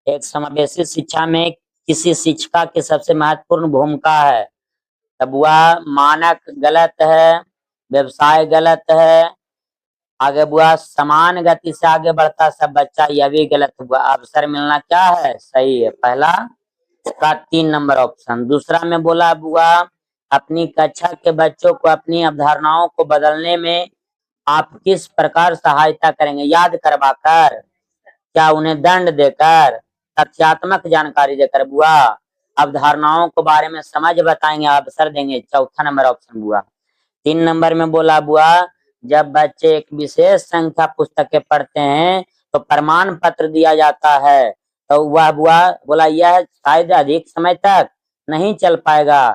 एक समावेशी शिक्षा में किसी शिक्षिका की सबसे महत्वपूर्ण भूमिका है। तब वह मानक गलत है, व्यवसाय गलत है, आगे बुआ समान गति से आगे बढ़ता सब बच्चा, यह भी गलत हुआ। अवसर मिलना क्या है, सही है पहला, इसका 3 नंबर ऑप्शन। दूसरा में बोला बुआ अपनी कक्षा के बच्चों को अपनी अवधारणाओं को बदलने में आप किस प्रकार सहायता करेंगे, याद करवाकर, क्या उन्हें दंड देकर, तथ्यात्मक जानकारी देकर बुआ, अवधारणाओं के बारे में समझ बताएंगे, अवसर देंगे, चौथा नंबर ऑप्शन बुआ। 3 नंबर में बोला बुआ जब बच्चे एक विशेष संख्या पुस्तकें पढ़ते हैं तो प्रमाण पत्र दिया जाता है, तो वह बुआ बोला यह शायद अधिक समय तक नहीं चल पाएगा।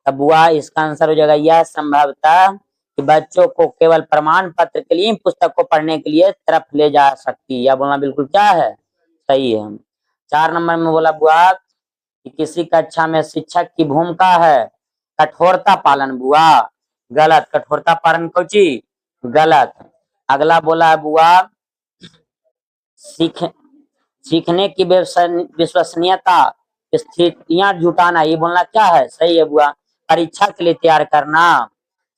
तब बुआ इसका आंसर हो जाएगा यह संभवतः कि बच्चों को केवल प्रमाण पत्र के लिए पुस्तक को पढ़ने के लिए तरफ ले जा सकती है। यह बोलना बिल्कुल क्या है, सही है। 4 नंबर में बोला बुआ कि किसी कक्षा में शिक्षक की भूमिका है कठोरता पालन, बुआ गलत, कठोरता पालन कोची गलत। अगला बोला बुआ सीख सीखने की विश्वसनीयता स्थितियां जुटाना, ये बोलना क्या है, सही है बुआ। परीक्षा के लिए तैयार करना,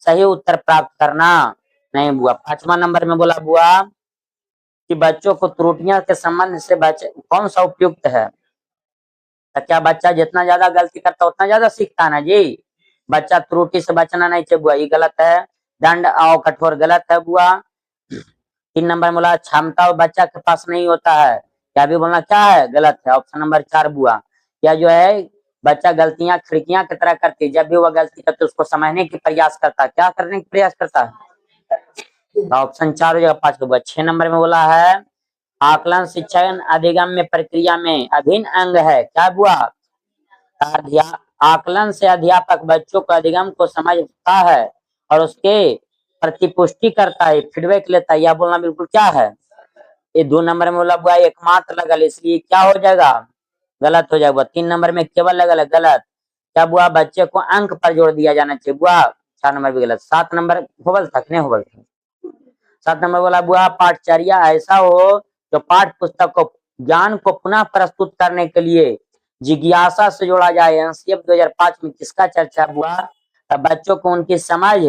सही उत्तर प्राप्त करना, नहीं बुआ। 5वां नंबर में बोला बुआ कि बच्चों को त्रुटियां के संबंध से कौन सा उपयुक्त है, तो क्या बच्चा जितना ज्यादा गलती करता उतना ज्यादा सीखता है ना जी, बच्चा त्रुटि से बचना नहीं चाहिए बुआ, ये गलत है। दंड और कठोर गलत है बुआ। 3 नंबर में बोला क्षमता बच्चा के पास नहीं होता है, क्या भी बोलना क्या है, गलत है। ऑप्शन नंबर 4 बुआ, क्या जो है बच्चा गलतियां खिड़कियां की तरह करती है, जब भी वह गलती करते उसको समझने की प्रयास करता है, क्या करने की प्रयास करता है, तो ऑप्शन 4 हो जाएगा 5 बुआ। 6 नंबर में बोला है आकलन शिक्षण अधिगम्य प्रक्रिया में अभिन्न अंग है, क्या बुआ, आकलन से अध्यापक बच्चों को अधिगम को समझता है और उसके प्रतिपुष्टि करता है, फीडबैक लेता है, यह बोलना बिल्कुल क्या है, ये 2 नंबर में बोला बुआ एकमात्र लगल, इसलिए क्या हो जाएगा, गलत हो जाएगा। 3 नंबर में केवल लगल है, गलत। क्या बुआ बच्चे को अंक पर जोर दिया जाना चाहिए, बुआ 4 नंबर भी गलत। 7 नंबर होबल तक नहीं होबल था। 7 नंबर बोला बुआ पाठचर्या ऐसा हो जो पाठ पुस्तक को ज्ञान को पुनः प्रस्तुत करने के लिए जिज्ञासा से जोड़ा जाए। एनसीएफ 2005 में किसका चर्चा बुआ, बच्चों को उनकी समझ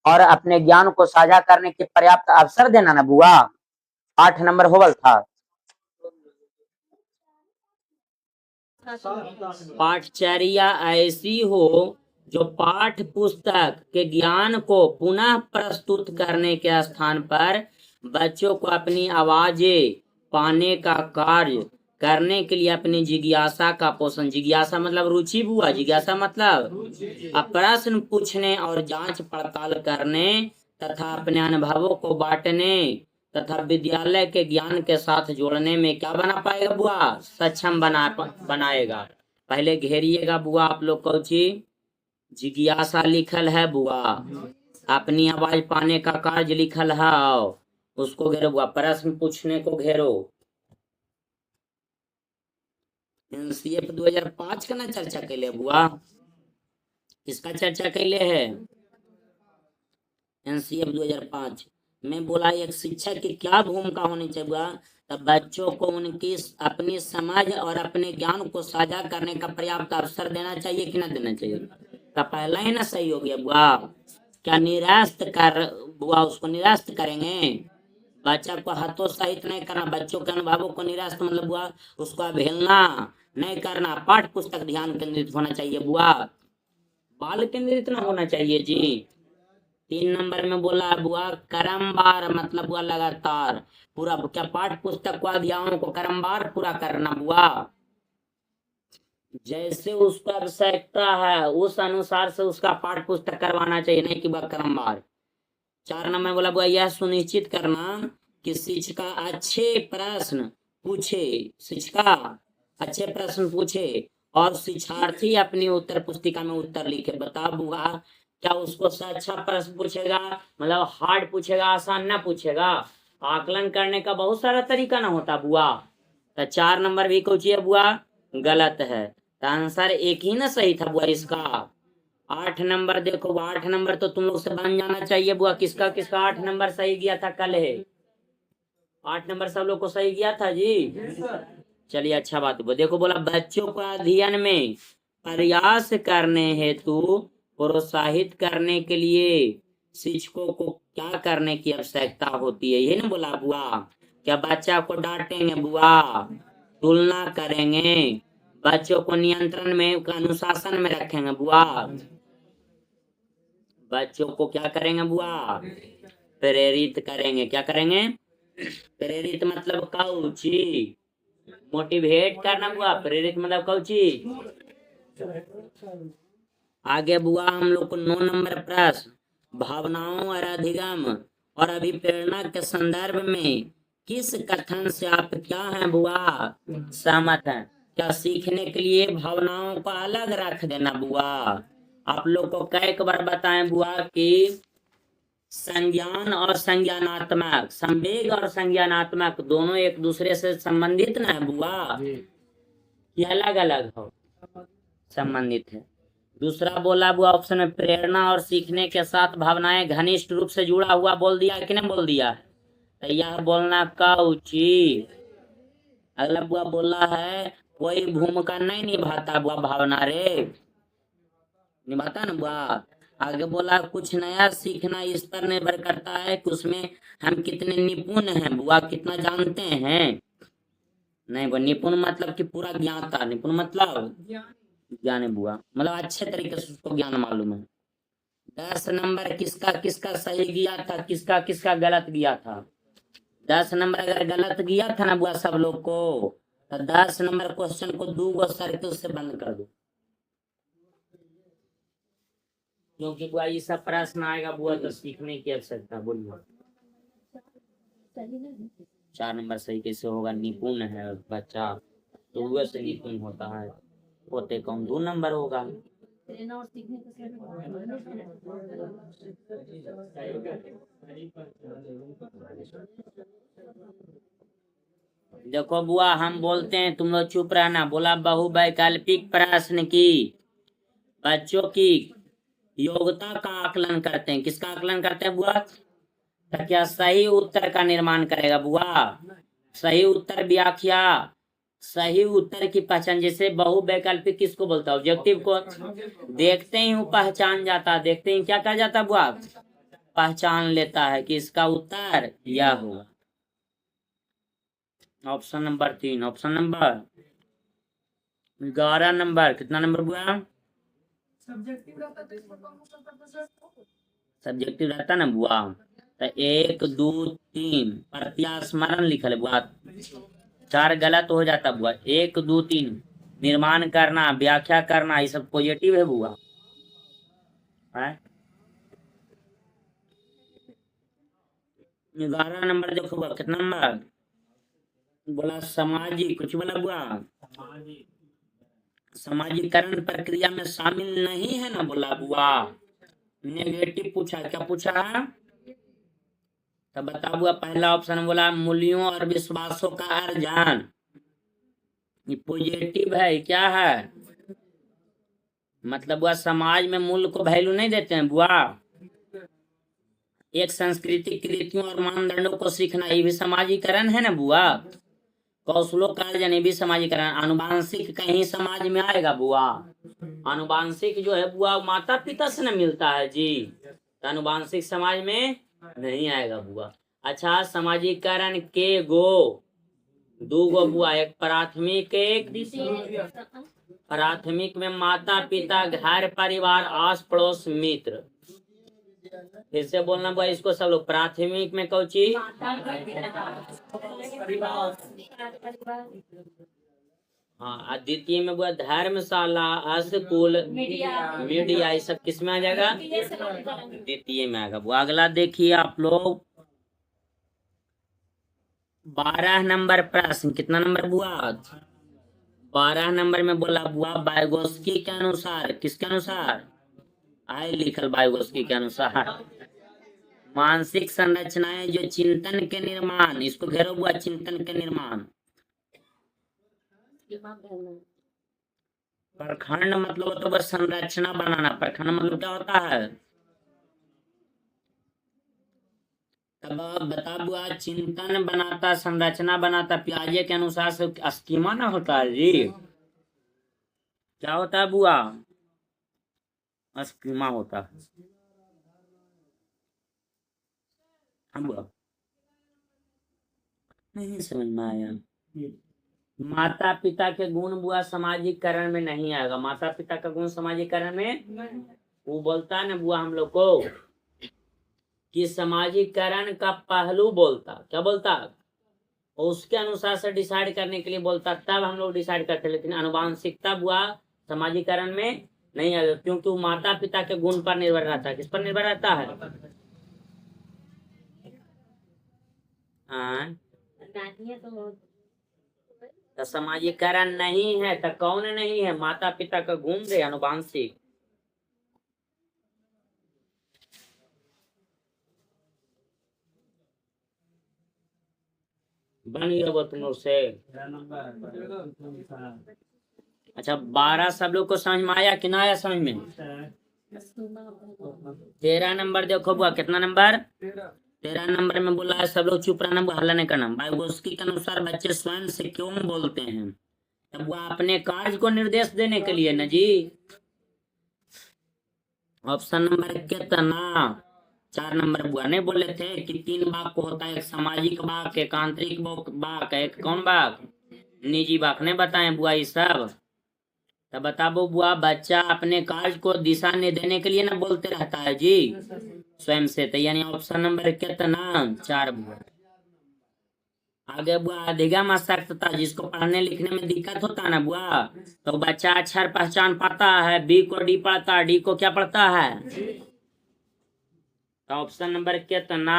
और अपने ज्ञान को साझा करने के पर्याप्त अवसर देना ना बुआ, 8 नंबर होबल था। पाठचर्या ऐसी हो जो पाठ पुस्तक के ज्ञान को पुनः प्रस्तुत करने के स्थान पर बच्चों को अपनी आवाजें पाने का कार्य करने के लिए अपनी जिज्ञासा का पोषण, जिज्ञासा मतलब रुचि बुआ, जिज्ञासा मतलब प्रश्न पूछने और जांच पड़ताल करने तथा अपने अनुभवों को बांटने तथा विद्यालय के ज्ञान के साथ जोड़ने में क्या बना पाएगा बुआ, सक्षम बनाएगा। पहले घेरिएगा बुआ आप लोग को, जिज्ञासा लिखल है बुआ, अपनी आवाज पाने का कार्य लिखल है, उसको घेरो बुआ, प्रश्न पूछने को घेरो। एनसीएफ 2005 का ना चर्चा कैले बुआ, किसका चर्चा कैले है, एनसीएफ 2005 में बोला एक शिक्षक की क्या भूमिका होनी चाहिए बुआ, तब बच्चों को उनकी अपनी समझ और अपने ज्ञान को साझा करने का पर्याप्त अवसर देना चाहिए कि ना देना चाहिए, तो पहला ही ना सही हो गया बुआ। क्या निरास्त कर बुआ, उसको निरास्त करेंगे, बच्चा को हतोत्साहित नहीं करना, बच्चों के अनुभवों को निरास्त मतलब बुआ उसको अवहेलना नहीं करना, पाठ पुस्तक ध्यान केंद्रित होना चाहिए बुआ, बाल केंद्रित ना होना चाहिए जी। 3 नंबर में बोला बुआ क्रमवार मतलब बुआ लगातार पूरा, क्या पाठ पुस्तक को अध्यायों को क्रमवार पूरा करना बुआ, जैसे उसको आवश्यकता है उस अनुसार से उसका पाठ पुस्तक करवाना चाहिए, नहीं कि वह क्रमवार। 4 नंबर में बोला बुआ यह सुनिश्चित करना कि शिक्षिका अच्छे प्रश्न पूछे, शिक्षिका अच्छे प्रश्न पूछे और शिक्षार्थी अपनी उत्तर पुस्तिका में उत्तर लिखे। बता बुआ क्या उसको से अच्छा प्रश्न पूछेगा, मतलब हार्ड पूछेगा, आसान ना पूछेगा, आकलन करने का बहुत सारा तरीका ना होता बुआ, तो 4 नंबर भी कुछ बुआ गलत है, तो आंसर एक ही ना सही था बुआ इसका। 8 नंबर देखो, 8 नंबर तो तुम लोग से बन जाना चाहिए बुआ, किसका किसका 8 नंबर सही गया था कल है, 8 नंबर सब लोग को सही गया था जी। चलिए अच्छा बात है। देखो बोला बच्चों को अध्ययन में प्रयास करने हेतु प्रोत्साहित करने के लिए शिक्षकों को क्या करने की आवश्यकता होती है, ये ना बोला बुआ। क्या बच्चा को डांटेंगे बुआ, तुलना करेंगे, बच्चों को नियंत्रण में अनुशासन में रखेंगे बुआ, बच्चों को क्या करेंगे बुआ, प्रेरित करेंगे। क्या करेंगे? प्रेरित मतलब कौची, मोटिवेट करना बुआ, प्रेरित मतलब कौची। आगे बुआ हम लोग को 9 नंबर प्रश्न, भावनाओं और अधिगम और अभिप्रेरणा के संदर्भ में किस कथन से आप क्या है बुआ सहमत हैं? क्या सीखने के लिए भावनाओं को अलग रख देना बुआ? आप लोग को कई बार बताएं बुआ कि संज्ञान और संज्ञानात्मक, संवेग और संज्ञानात्मक दोनों एक दूसरे से संबंधित ना है बुआ, ये अलग अलग हो, संबंधित है। दूसरा बोला बुआ ऑप्शन में प्रेरणा और सीखने के साथ भावनाएं घनिष्ठ रूप से जुड़ा हुआ, बोल दिया कि नहीं बोल दिया? तो यह बोलना का उचित। अगला बुआ बोला है कोई भूमिका नहीं निभाता बुआ भावना रे, निभाता ना बुआ। आगे बोला कुछ नया सीखना इस पर निर्भर करता है कि उसमें हम कितने निपुण हैं बुआ, कितना जानते हैं। नहीं बुआ, निपुण मतलब कि पूरा ज्ञाता, निपुण मतलब ज्ञान है बुआ, मतलब अच्छे तरीके से उसको ज्ञान मालूम है। 10 नंबर किसका किसका सही गया था, किसका किसका गलत गया था? 10 नंबर अगर गलत गया था ना बुआ सब लोग को, तो 10 नंबर क्वेश्चन को 2 सर्किल से बंद कर दो, क्योंकि बुआ ये सब प्रश्न आएगा बुआ तो सीखने की आवश्यकता। बोलिए 4 नंबर सही कैसे होगा? निपुण है बच्चा तो वह से निपुण होता है, होते कौन 2 नंबर होगा। देखो बुआ हम बोलते हैं तुम लोग चुप रहना। बोला बहुवैकल्पिक प्रश्न की बच्चों की योग्यता का आकलन करते हैं। किसका आकलन करते हैं बुआ? तो क्या सही उत्तर का निर्माण करेगा बुआ, सही उत्तर व्याख्या, सही उत्तर की पहचान। जैसे बहुवैकल्पिक किसको बोलता है? ऑब्जेक्टिव को देखते ही वो पहचान जाता है, देखते ही क्या कहा जाता है बुआ, पहचान लेता है कि इसका उत्तर यह होगा। Option number 3, option number 11 number, कितना नंबर बुआ? सब्जेक्टिव रहता ना बुआ, तो 1 2 3 प्रत्यास्मरण लिखल है बुआ, 4 गलत हो जाता बुआ। 1 2 3 निर्माण करना, व्याख्या करना, ये सब पॉजिटिव है बुआ। 11 नंबर देखो बुआ, कितना नंबर बोला? सामाजिक, कुछ बोला बुआ? समाजीकरण प्रक्रिया में शामिल नहीं है ना बोला बुआ। नेगेटिव पूछा, क्या पूछा? तो बता बुआ। पहला ऑप्शन बोला मूल्यों और विश्वासों का अर्जन, ये पॉजिटिव है, क्या है मतलब बुआ? समाज में मूल्य को वैल्यू नहीं देते हैं बुआ। एक सांस्कृतिक कृतियों और मानदंडों को सीखना, ये भी समाजीकरण है ना बुआ। कौशलों का अर्जन, ये भी समाजीकरण। आनुवांशिक कहीं समाज में आएगा बुआ? आनुवांशिक जो है बुआ माता पिता से न मिलता है जी, तो आनुवांशिक समाज में नहीं आएगा बुआ। अच्छा समाजीकरण के गो 2 गो बुआ, एक प्राथमिक एक प्राथमिक में माता पिता, घर परिवार, आस पड़ोस, मित्र। फिर से बोलना बुआ इसको सब लोग। प्राथमिक में कौची? हाँ, द्वितीय में बुआ धर्मशाला, स्कूल, मीडिया, ये सब किस में आ जाएगा? द्वितीय में आएगा बुआ। अगला देखिए आप लोग 12 नंबर प्रश्न, कितना नंबर बुआ? 12 नंबर में बोला बुआ वाइगोत्स्की के अनुसार, किसके अनुसार? आए लिखल वाइगोत्स्की के अनुसार मानसिक संरचनाएं जो चिंतन के निर्माण, इसको घेरो बुआ, चिंतन के निर्माण। प्रखंड मतलब होता है बस संरचना बनाना, प्रखंड मतलब क्या होता है? तब बता बुआ, चिंतन बनाता, संरचना बनाता पियाजे के अनुसार से स्कीमा ना होता है जी। क्या होता है बुआ? स्कीमा होता है। हाँ बुआ, नहीं समझ में आया। माता पिता के गुण बुआ सामाजिकरण में नहीं आएगा। माता पिता का गुण सामाजिकरण में, वो बोलता है ना बुआ हम लोग को कि सामाजिकरण का पहलू बोलता, क्या बोलता, और उसके अनुसार से डिसाइड करने के लिए बोलता, तब हम लोग डिसाइड करते। लेकिन आनुवांशिकता बुआ सामाजिकरण में नहीं आएगा, क्योंकि वो माता पिता के गुण पर निर्भर रहता है। किस पर निर्भर रहता है? हाँ, तो सामाजिकरण नहीं है तो कौन नहीं है? माता पिता का गुण रे आनुवांशिक। बन गया वो तुम लोग से। अच्छा, 12 सब लोग को समझ में आया कि ना आया समझ में? 13 नंबर देखो बुआ, कितना नंबर? 13 नंबर में बोला है सब लोग चुप रहना, हल्ला नहीं करना। वाइगोस्की के अनुसार बच्चे स्वयं से क्यों बोलते हैं? तब वो अपने कार्य को निर्देश देने के लिए ना जी। ऑप्शन नंबर कितना? 4 नंबर बुआ ने बोले थे कि 3 वाक्य होता है, एक सामाजिक वाक्य, एक आंतरिक वाक्य, एक कौन वाक्य? निजी वाक्य ने बताए बुआ ये सब। तब बताबो बुआ, बच्चा अपने कार्य को दिशा ने देने के लिए ना बोलते रहता है जी, स्वयं से। तो यानी ऑप्शन नंबर कितना? 4 बुआ। आगे बुआ, अधिगम अशक्तता, जिसको पढ़ने लिखने में दिक्कत होता है ना बुआ, तो बच्चा अक्षर पहचान पाता है, बी को डी पढ़ता है, डी को क्या पढ़ता है? तो ऑप्शन नंबर कितना?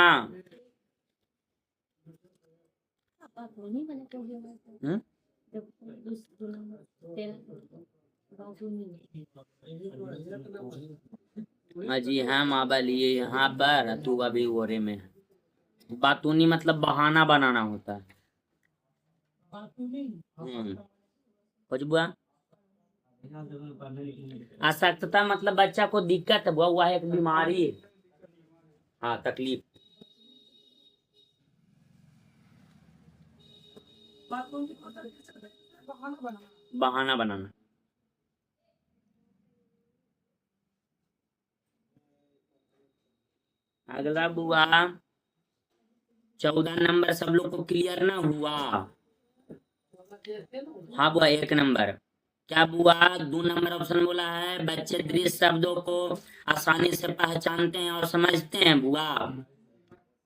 हम्म? अजी हम आबा लिए यहाँ पर, तू अभी ओरे में है। बातूनी मतलब बहाना बनाना होता है। कुछ बुआ, अशक्तता मतलब बच्चा को दिक्कत है बुआ, हुआ है एक बीमारी है। हाँ, तकलीफ। बहाना बनाना। अगला बुआ, 14 नंबर सब लोग को क्लियर ना हुआ? हाँ बुआ, 1 नंबर क्या बुआ? 2 नंबर ऑप्शन बोला है, बच्चे दृश्य शब्दों को आसानी से पहचानते हैं और समझते हैं बुआ।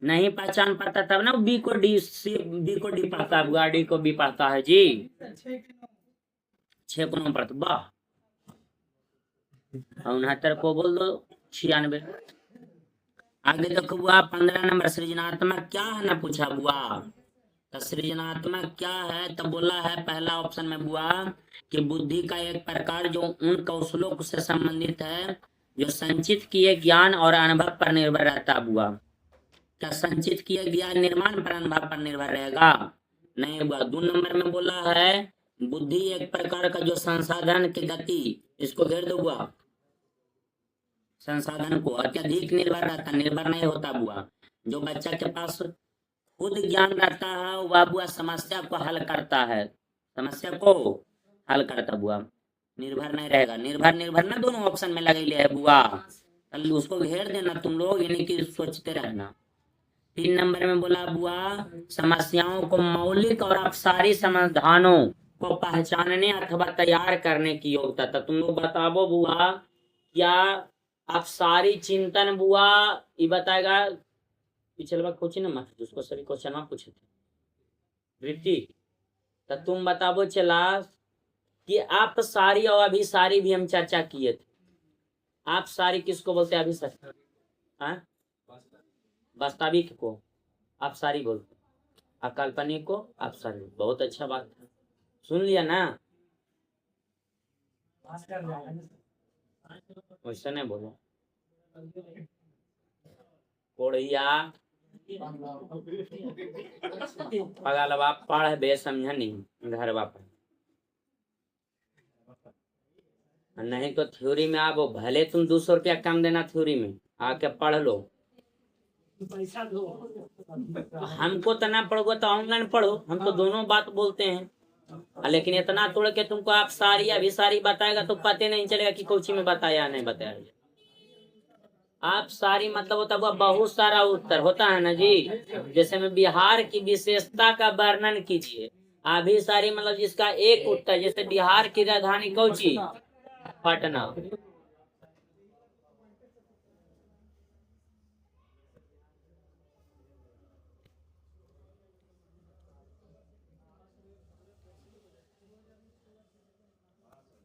नहीं पहचान पाता तब ना बी को डी, सी बी को डी पढ़ता है बुआ, डी को बी पढ़ता है जी। 6 को 9 पढ़ता, वाह। 69 को बोल दो 96। आगे देखो बुआ, 15 नंबर सृजनात्मक क्या है ना पूछा बुआ। तो सृजनात्मक क्या है? तो बोला है पहला ऑप्शन में बुआ कि बुद्धि का एक प्रकार जो उन कौशलों से संबंधित है जो संचित किए ज्ञान और अनुभव पर निर्भर रहता है बुआ। क्या संचित किए ज्ञान निर्माण पर अनुभव पर निर्भर रहेगा? नहीं बुआ। 2 नंबर में बोला है बुद्धि एक प्रकार का जो संसाधन की गति, इसको घेर दो बुआ, संसाधन को अत्यधिक निर्भर रहता, निर्भर नहीं होता बुआ। जो बच्चा के पास खुद ज्ञान रहता है वह बुआ समस्या को हल करता है, समस्या को हल करता बुआ, निर्भर नहीं रहेगा। निर्भर निर्भर ना दोनों ऑप्शन में लगे है बुआ, उसको घेर देना तुम लोग, यानी कि सोचते रहना। 3 नंबर में बोला बुआ, समस्याओं को मौलिक और अपसारी समाधानों को पहचानने अथवा तैयार करने की योग्यता। तो तुम लोग बताओ बुआ, क्या अपसारी चिंतन बुआ ये बताएगा? पिछले बार क्वेश्चन ना मत उसको सभी क्वेश्चन में पूछे थे वृत्ति। तो तुम बताओ चला कि आप सारी और अभी सारी भी हम चर्चा किए थे। आप सारी किसको बोलते हैं? अभी सारी, हाँ, वास्तविक को आप सारी बोलते, अकाल्पनिक को आप सारी। बहुत अच्छा बात है, सुन लिया ना? वैसे नहीं बोलो कोड़िया पगल बाप पढ़ बे समझ नहीं घर बाप, नहीं तो थ्योरी में आप भले तुम 200 रुपया कम देना, थ्योरी में आके पढ़ लो। हमको तो ना पढ़ोगे तो ऑनलाइन पढ़ो, हम तो दोनों बात बोलते हैं। लेकिन इतना तोड़ के तुमको आप सारी अभिसारी बताएगा तो पता नहीं चलेगा कि कोची में बताया नहीं बताया। आप सारी मतलब होता है बहुत सारा उत्तर होता है ना जी। जैसे में बिहार की विशेषता का वर्णन कीजिए, अभी सारी मतलब जिसका एक उत्तर, जैसे बिहार की राजधानी कोची, पटना।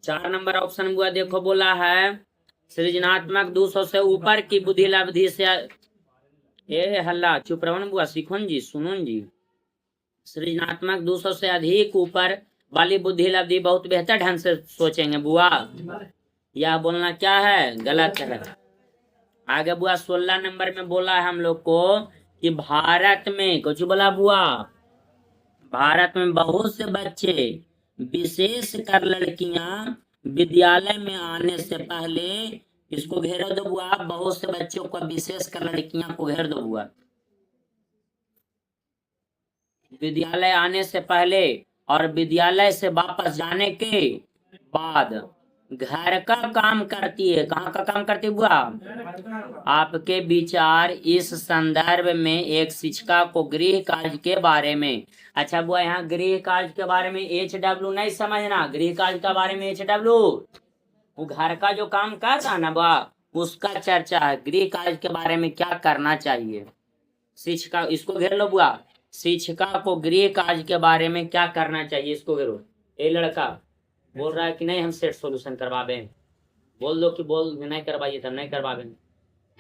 चार नंबर ऑप्शन हुआ, देखो बोला है सृजनात्मक 200 से ऊपर की बुद्धि लब्धि से। ए हल्ला चुप रहो बुआ, सीखो जी, सुनो जी। सृजनात्मक 200 से अधिक ऊपर वाली बुद्धि लब्धि बहुत बेहतर ढंग से सोचेंगे बुआ। यह बोलना क्या है, गलत है। आगे बुआ 16 नंबर में बोला है हम लोग को कि भारत में कुछ बोला बुआ, भारत में बहुत से बच्चे विशेष कर लड़कियां विद्यालय में आने से पहले, इसको घेर दो बुआ, बहुत से बच्चों को विशेष कर लड़कियां को घेर दो बुआ, विद्यालय आने से पहले और विद्यालय से वापस जाने के बाद घर का काम करती है। कहाँ का काम करती है बुआ? आपके विचार इस संदर्भ में एक शिक्षिका को गृह कार्य के बारे में। अच्छा बुआ, यहाँ गृह कार्य के बारे में HW नहीं समझना, गृह कार्य के बारे में HW वो घर का जो काम कर रहा ना बुआ, उसका चर्चा है। गृह कार्य के बारे में क्या करना चाहिए शिक्षिका, इसको घेर लो बुआ, शिक्षिका को गृह कार्य के बारे में क्या करना चाहिए, इसको घेरो। ये लड़का बोल रहा है कि नहीं हम सेट सोल्यूशन करवावे, बोल दो कि बोल नहीं करवाइए तब नहीं करवावे।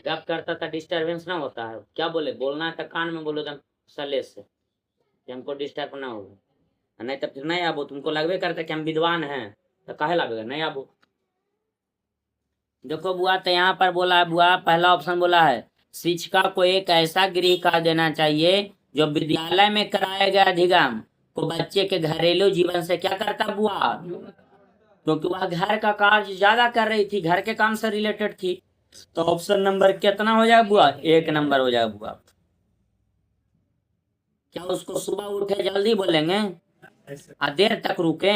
जब करता था डिस्टर्बेंस ना होता है, क्या बोले, बोलना है तो कान में बोलो एकदम सले से कि हमको डिस्टर्ब ना हो, नहीं तो फिर नहीं आबो। तुमको लगवे करता कि हम विद्वान हैं तो काहे लगेगा, नहीं आबो। देखो बुआ, तो यहाँ पर बोला है बुआ, पहला ऑप्शन बोला है शिक्षिका को एक ऐसा गृह कार्य देना चाहिए जो विद्यालय में कराया गया अधिगम को बच्चे के घरेलू जीवन से क्या करता बुआ, क्योंकि वह घर का कार्य ज्यादा कर रही थी, घर के काम से रिलेटेड थी। तो ऑप्शन नंबर कितना हो जाएगा बुआ, 1 नंबर हो जाएगा बुआ। क्या उसको सुबह उठे जल्दी बोलेंगे देर तक रुके?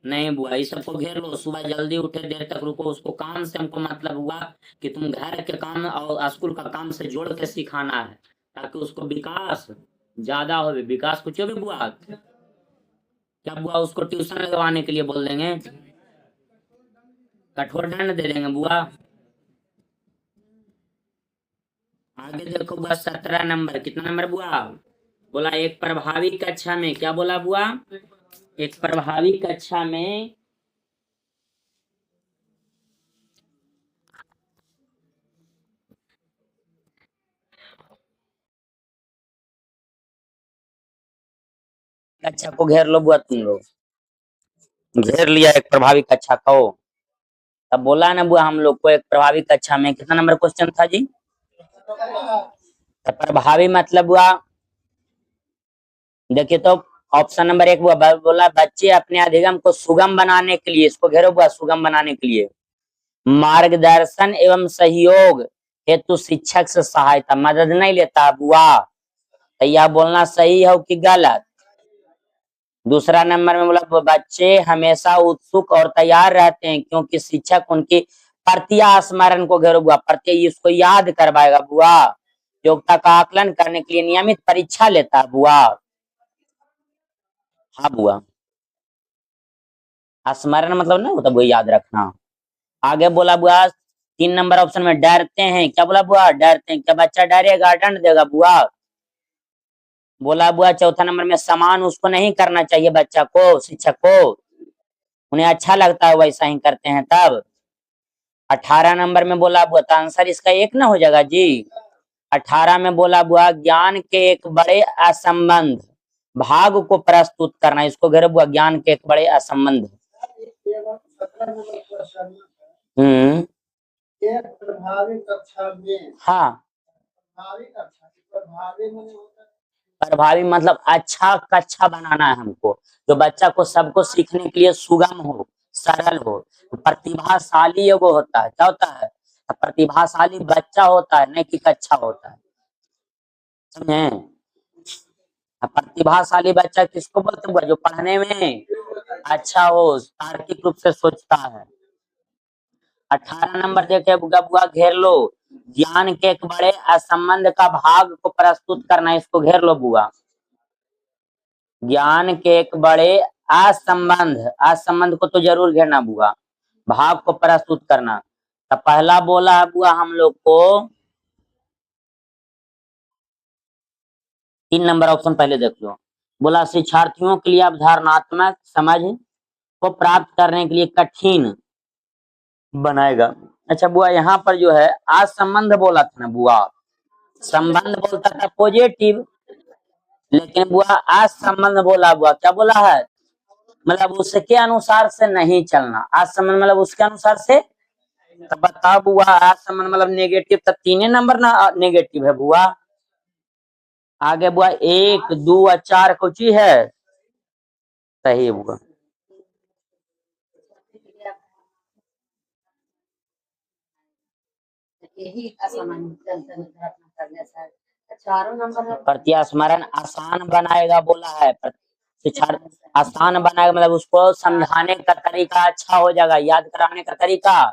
नहीं बुआ, इस सबको घेर लो, सुबह जल्दी उठे देर तक रुको, उसको काम से हमको मतलब हुआ कि तुम घर के काम और स्कूल का काम से जोड़ के सिखाना है ताकि उसको विकास ज्यादा हो। विकास कुछ भी बुआ, क्या बुआ उसको ट्यूशन लगवाने के लिए बोल देंगे, कठोर दंड दे देंगे बुआ। आगे देखो बुआ 17 नंबर, कितना नंबर बुआ बोला, एक प्रभावी कक्षा में, क्या बोला बुआ, एक प्रभावी कक्षा में कक्षा को घेर लो बुआ, तुम लोग घेर लिया एक प्रभावी कक्षा को। तब बोला ना बुआ हम लोग को एक प्रभावी कक्षा में कितना नंबर क्वेश्चन था जी, तो प्रभावी मतलब बुआ देखिए तो ऑप्शन नंबर 1 बुआ बोला बच्चे अपने अधिगम को सुगम बनाने के लिए, इसको घेरो बुआ, सुगम बनाने के लिए मार्गदर्शन एवं सहयोग हेतु शिक्षक से सहायता, मदद नहीं लेता बुआ, तो यह बोलना सही है कि गलत। दूसरा नंबर में बोला बच्चे हमेशा उत्सुक और तैयार रहते हैं क्योंकि शिक्षक उनकी प्रत्या स्मरण को घेरो बुआ, प्रत्यय इसको याद करवाएगा बुआ, योग्यता का आकलन करने के लिए नियमित परीक्षा लेता है बुआ। हाँ बुआ, स्मरण मतलब ना होता बुआ याद रखना। आगे बोला बुआ 3 नंबर ऑप्शन में डरते हैं, क्या बोला बुआ, डरते हैं, क्या बच्चा डरेगा दंड देगा बुआ? बोला बुआ चौथा नंबर में समान उसको नहीं करना चाहिए बच्चा को, शिक्षक को, उन्हें अच्छा लगता है वैसा ही करते हैं तब। 18 नंबर में बोला बुआ, तो आंसर इसका 1 ना हो जाएगा जी। 18 में बोला बुआ ज्ञान के एक बड़े असंबंध भाग को प्रस्तुत करना, इसको घेरो बुआ, ज्ञान के एक बड़े असंबंध। हम्म, एक प्रभावी कक्षा में, हाँ प्रभावी मतलब अच्छा कक्षा बनाना है हमको, जो बच्चा को सबको सीखने के लिए सुगम हो, सरल हो। प्रतिभाशाली एगो होता है, क्या होता है, प्रतिभाशाली बच्चा होता है नहीं कि कक्षा होता है। समझे? अब प्रतिभाशाली बच्चा किसको बोलते हैं? जो पढ़ने में अच्छा हो, तार्किक रूप से सोचता है। 18 नंबर देखे बुआ बुआ, घेर लो। ज्ञान के एक बड़े असंबंध का भाग को प्रस्तुत करना, इसको घेर लो बुआ। ज्ञान के एक बड़े असंबंध, असंबंध को तो जरूर घेरना बुआ, भाग को प्रस्तुत करना। तो पहला बोला है बुआ हम लोग को 3 नंबर ऑप्शन पहले देख लो। बोला शिक्षार्थियों के लिए अवधारणात्मक समझ को प्राप्त करने के लिए कठिन बनाएगा। अच्छा बुआ, यहाँ पर जो है आज संबंध बोला था ना बुआ, संबंध बोलता था पॉजिटिव, लेकिन बुआ आज संबंध बोला बुआ, क्या बोला है? मतलब उसके अनुसार से नहीं चलना। आज संबंध मतलब उसके अनुसार से। तो बताओ बुआ, आज संबंध मतलब नेगेटिव, तो 3 नंबर ना नेगेटिव है बुआ। आगे बुआ 1 2 और 4 कुछ ही है, सही है बुआ। प्रत्यास्मरण आसान बनाएगा बोला है। शिक्षा आसान बनाएगा मतलब उसको समझाने का तरीका अच्छा हो जाएगा, याद कराने का तरीका।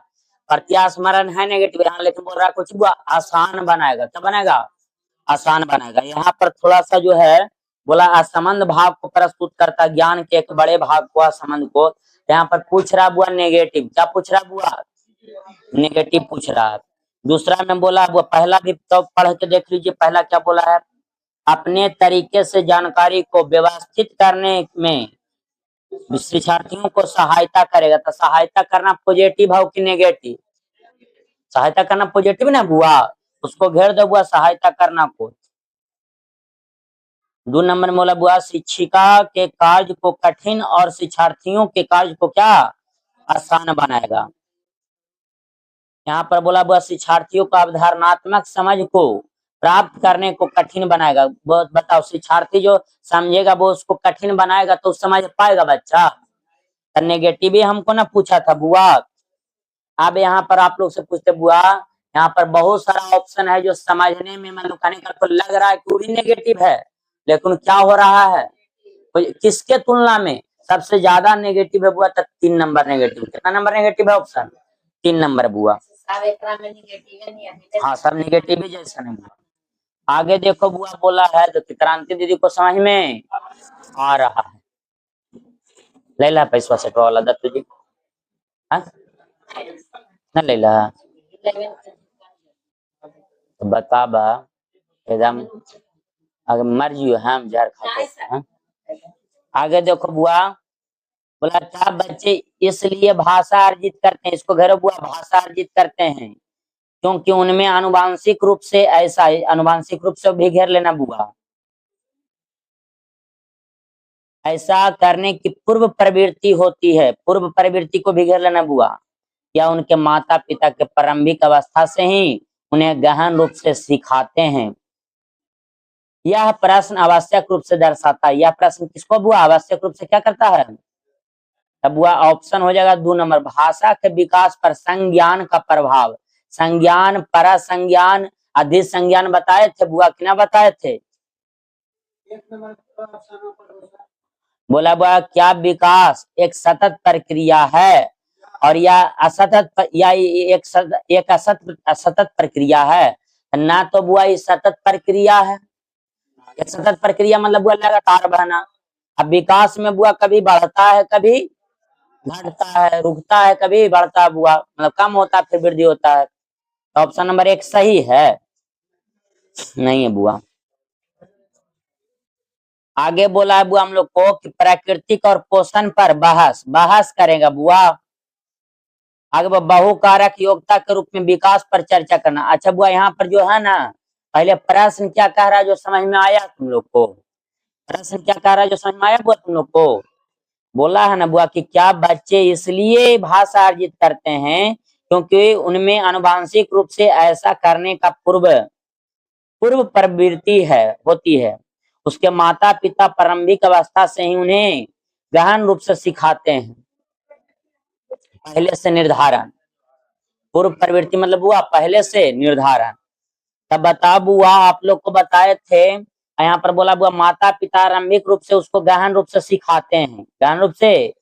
प्रत्यास्मरण है नेगेटिव यहाँ, लेकिन बोल रहा है कुछ बुआ आसान बनाएगा। क्या बनाएगा? आसान बनाएगा। यहाँ पर थोड़ा सा जो है बोला असंबंध भाव को प्रस्तुत करता, ज्ञान के एक बड़े भाग को, असंबंध को। यहाँ पर पूछ रहा बुआ नेगेटिव। क्या पूछ रहा बुआ? नेगेटिव पूछ रहा है। दूसरा में बोला वो पहला भी तो पढ़ के देख लीजिए, पहला क्या बोला है? अपने तरीके से जानकारी को व्यवस्थित करने में शिक्षार्थियों को सहायता करेगा। तो सहायता करना पॉजिटिव है कि नेगेटिव? सहायता करना पॉजिटिव ना बुआ, उसको घेर दो बुआ, सहायता करना को। 2 नंबर में बोला बुआ शिक्षिका के कार्य को कठिन और शिक्षार्थियों के कार्य को क्या आसान बनाएगा। यहाँ पर बोला बुआ शिक्षार्थियों का अवधारणात्मक समझ को प्राप्त करने को कठिन बनाएगा। बहुत बताओ, शिक्षार्थी जो समझेगा वो उसको कठिन बनाएगा तो समझ पाएगा बच्चा। तो नेगेटिव ही हमको ना पूछा था बुआ। अब यहाँ पर आप लोग से पूछते बुआ, यहाँ पर बहुत सारा ऑप्शन है जो समझने में मतलब कहने का तो लग रहा है पूरी नेगेटिव है, लेकिन क्या हो रहा है किसके तुलना में सबसे ज्यादा नेगेटिव है बुआ? तो 3 नंबर नेगेटिव। कितना नंबर नेगेटिव है ऑप्शन? 3 नंबर बुआ। हाँ सब नेगेटिव ही जैसा नहीं बुआ। आगे देखो बुआ बोला है तो क्रांति दीदी को समझ में आ रहा है। ले ला पैसा से वाला दत्तू जी, हाँ न ले ला तो बता बा एकदम अगर मर जियो हम जहर खाते हैं। आगे देखो बुआ बोला था बच्चे इसलिए भाषा अर्जित करते हैं, इसको घर बुआ भाषा अर्जित करते हैं क्योंकि उनमें आनुवांशिक रूप से ऐसा है, आनुवांशिक रूप से भी घेर लेना बुआ। ऐसा करने की पूर्व प्रवृत्ति होती है, पूर्व प्रवृत्ति को भी घेर लेना बुआ। या उनके माता पिता के प्रारंभिक अवस्था से ही उन्हें गहन रूप से सिखाते हैं। यह प्रश्न आवश्यक रूप से दर्शाता है, यह प्रश्न किसको बुआ आवश्यक रूप से क्या करता है? तब बुआ ऑप्शन हो जाएगा 2 नंबर, भाषा के विकास पर संज्ञान का प्रभाव। संज्ञान, पर संज्ञान, अधि संज्ञान बताए थे बुआ कि ना बताए थे? बोला बुआ क्या विकास एक सतत प्रक्रिया है और यह असतत या एक असतत प्रक्रिया है ना? तो बुआ ये सतत प्रक्रिया है। एक सतत प्रक्रिया मतलब बुआ लगातार बढ़ना। अब विकास में बुआ कभी बढ़ता है कभी घटता है, रुकता है कभी बढ़ता है बुआ, मतलब कम होता है फिर वृद्धि होता है। तो ऑप्शन नंबर 1 सही है? नहीं है बुआ। आगे बोला है बुआ हम लोग को कि प्राकृतिक और पोषण पर बहस करेगा बुआ। आगे बहुकारक योग्यता के रूप में विकास पर चर्चा करना। अच्छा बुआ यहाँ पर जो है ना, पहले प्रश्न क्या कह रहा है जो समझ में आया तुम लोग को? प्रश्न क्या कह रहा है जो समझ में आया बुआ तुम लोग को? बोला है ना बुआ कि क्या बच्चे इसलिए भाषा अर्जित करते हैं क्योंकि उनमें आनुवांशिक रूप से ऐसा करने का पूर्व प्रवृत्ति है होती है। उसके माता पिता प्रारंभिक अवस्था से ही उन्हें गहन रूप से सिखाते हैं। पहले से निर्धारण, पूर्व प्रवृत्ति मतलब हुआ पहले से निर्धारण। तब बता बुआ, आप लोग को बताए थे, यहाँ पर बोला बुआ माता पिता आरंभिक रूप से उसको गहन रूप से सिखाते हैं, गहन रूप से।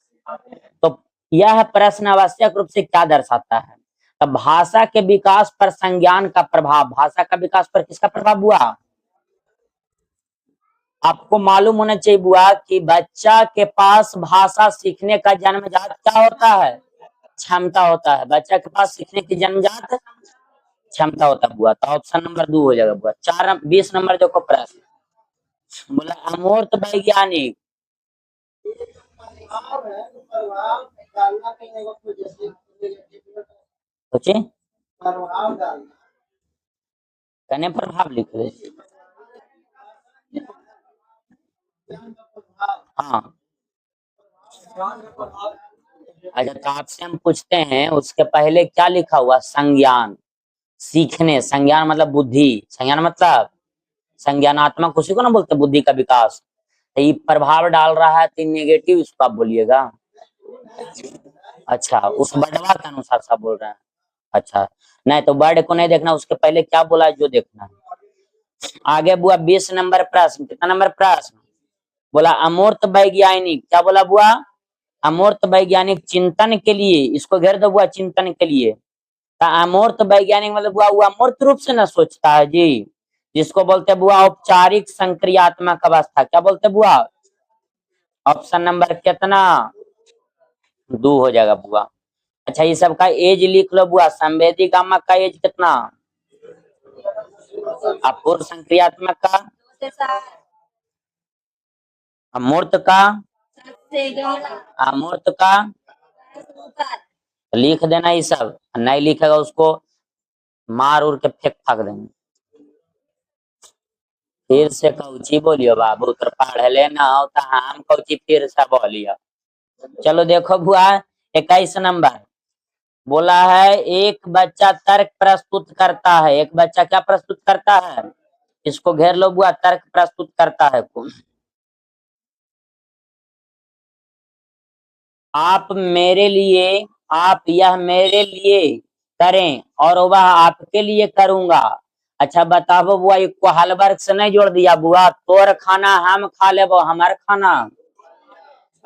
तो यह प्रश्न आवश्यक रूप से क्या दर्शाता है? तब भाषा के विकास पर संज्ञान का प्रभाव, भाषा का विकास पर किसका प्रभाव हुआ? आपको मालूम होना चाहिए बुआ कि बच्चा के पास भाषा सीखने का जन्मजात क्या होता है? क्षमता होता है। बच्चा के पास सीखने की जन्मजात क्षमता होता है बुआ। तो ऑप्शन नंबर 2 हो जाएगा बुआ। 20 नंबर देखो प्रश्न, बोला अमूर्त वैज्ञानिक, सोचे कने प्रभाव लिख दे। हाँ, अच्छा तो आपसे हम पूछते हैं, उसके पहले क्या लिखा हुआ? संज्ञान, सीखने, संज्ञान मतलब बुद्धि, संज्ञान मतलब संज्ञानात्मक, उसी को ना बोलते बुद्धि का विकास। तो ये प्रभाव डाल रहा है तो नेगेटिव इसको आप बोलिएगा। अच्छा, उस वर्डवा के अनुसार सब बोल रहे हैं। अच्छा, नहीं तो वर्ड को नहीं देखना, उसके पहले क्या बोला है जो देखना है। आगे बुआ 20 नंबर प्रश्न, कितना नंबर प्रश्न? बोला अमूर्त वैज्ञानिक, क्या बोला बुआ? अमूर्त वैज्ञानिक चिंतन के लिए, इसको घेर दो बुआ, चिंतन के लिए। तो अमूर्त वैज्ञानिक मतलब बुआ वो अमूर्त रूप से ना सोचता है जी, जिसको बोलते हैं बुआ औपचारिक संक्रियात्मक अवस्था। क्या बोलते हैं बुआ? ऑप्शन नंबर कितना? 2 हो जाएगा बुआ। अच्छा, ये सब का एज लिख लो बुआ। संवेदी गामा का एज कितना? अपूर्व संक्रियात्मक का? अमूर्त का? अमूर्त का? लिख देना ये सब, नहीं लिखेगा उसको मार उड़ के फेंक फाक देंगे। फिर से कौची बोलियो बाबू, तो पढ़ लेना होता, हम कौची फिर से बोलियो। चलो देखो बुआ 21 नंबर, बोला है एक बच्चा तर्क प्रस्तुत करता है। एक बच्चा क्या प्रस्तुत करता है? इसको घेर लो बुआ, तर्क प्रस्तुत करता है। आप मेरे लिए, आप यह मेरे लिए करें और वह आपके लिए करूंगा। अच्छा बताओ बुआ, इसको हलवर्ग से नहीं जोड़ दिया बुआ? तोर खाना हम खा लेबो, हमार खाना।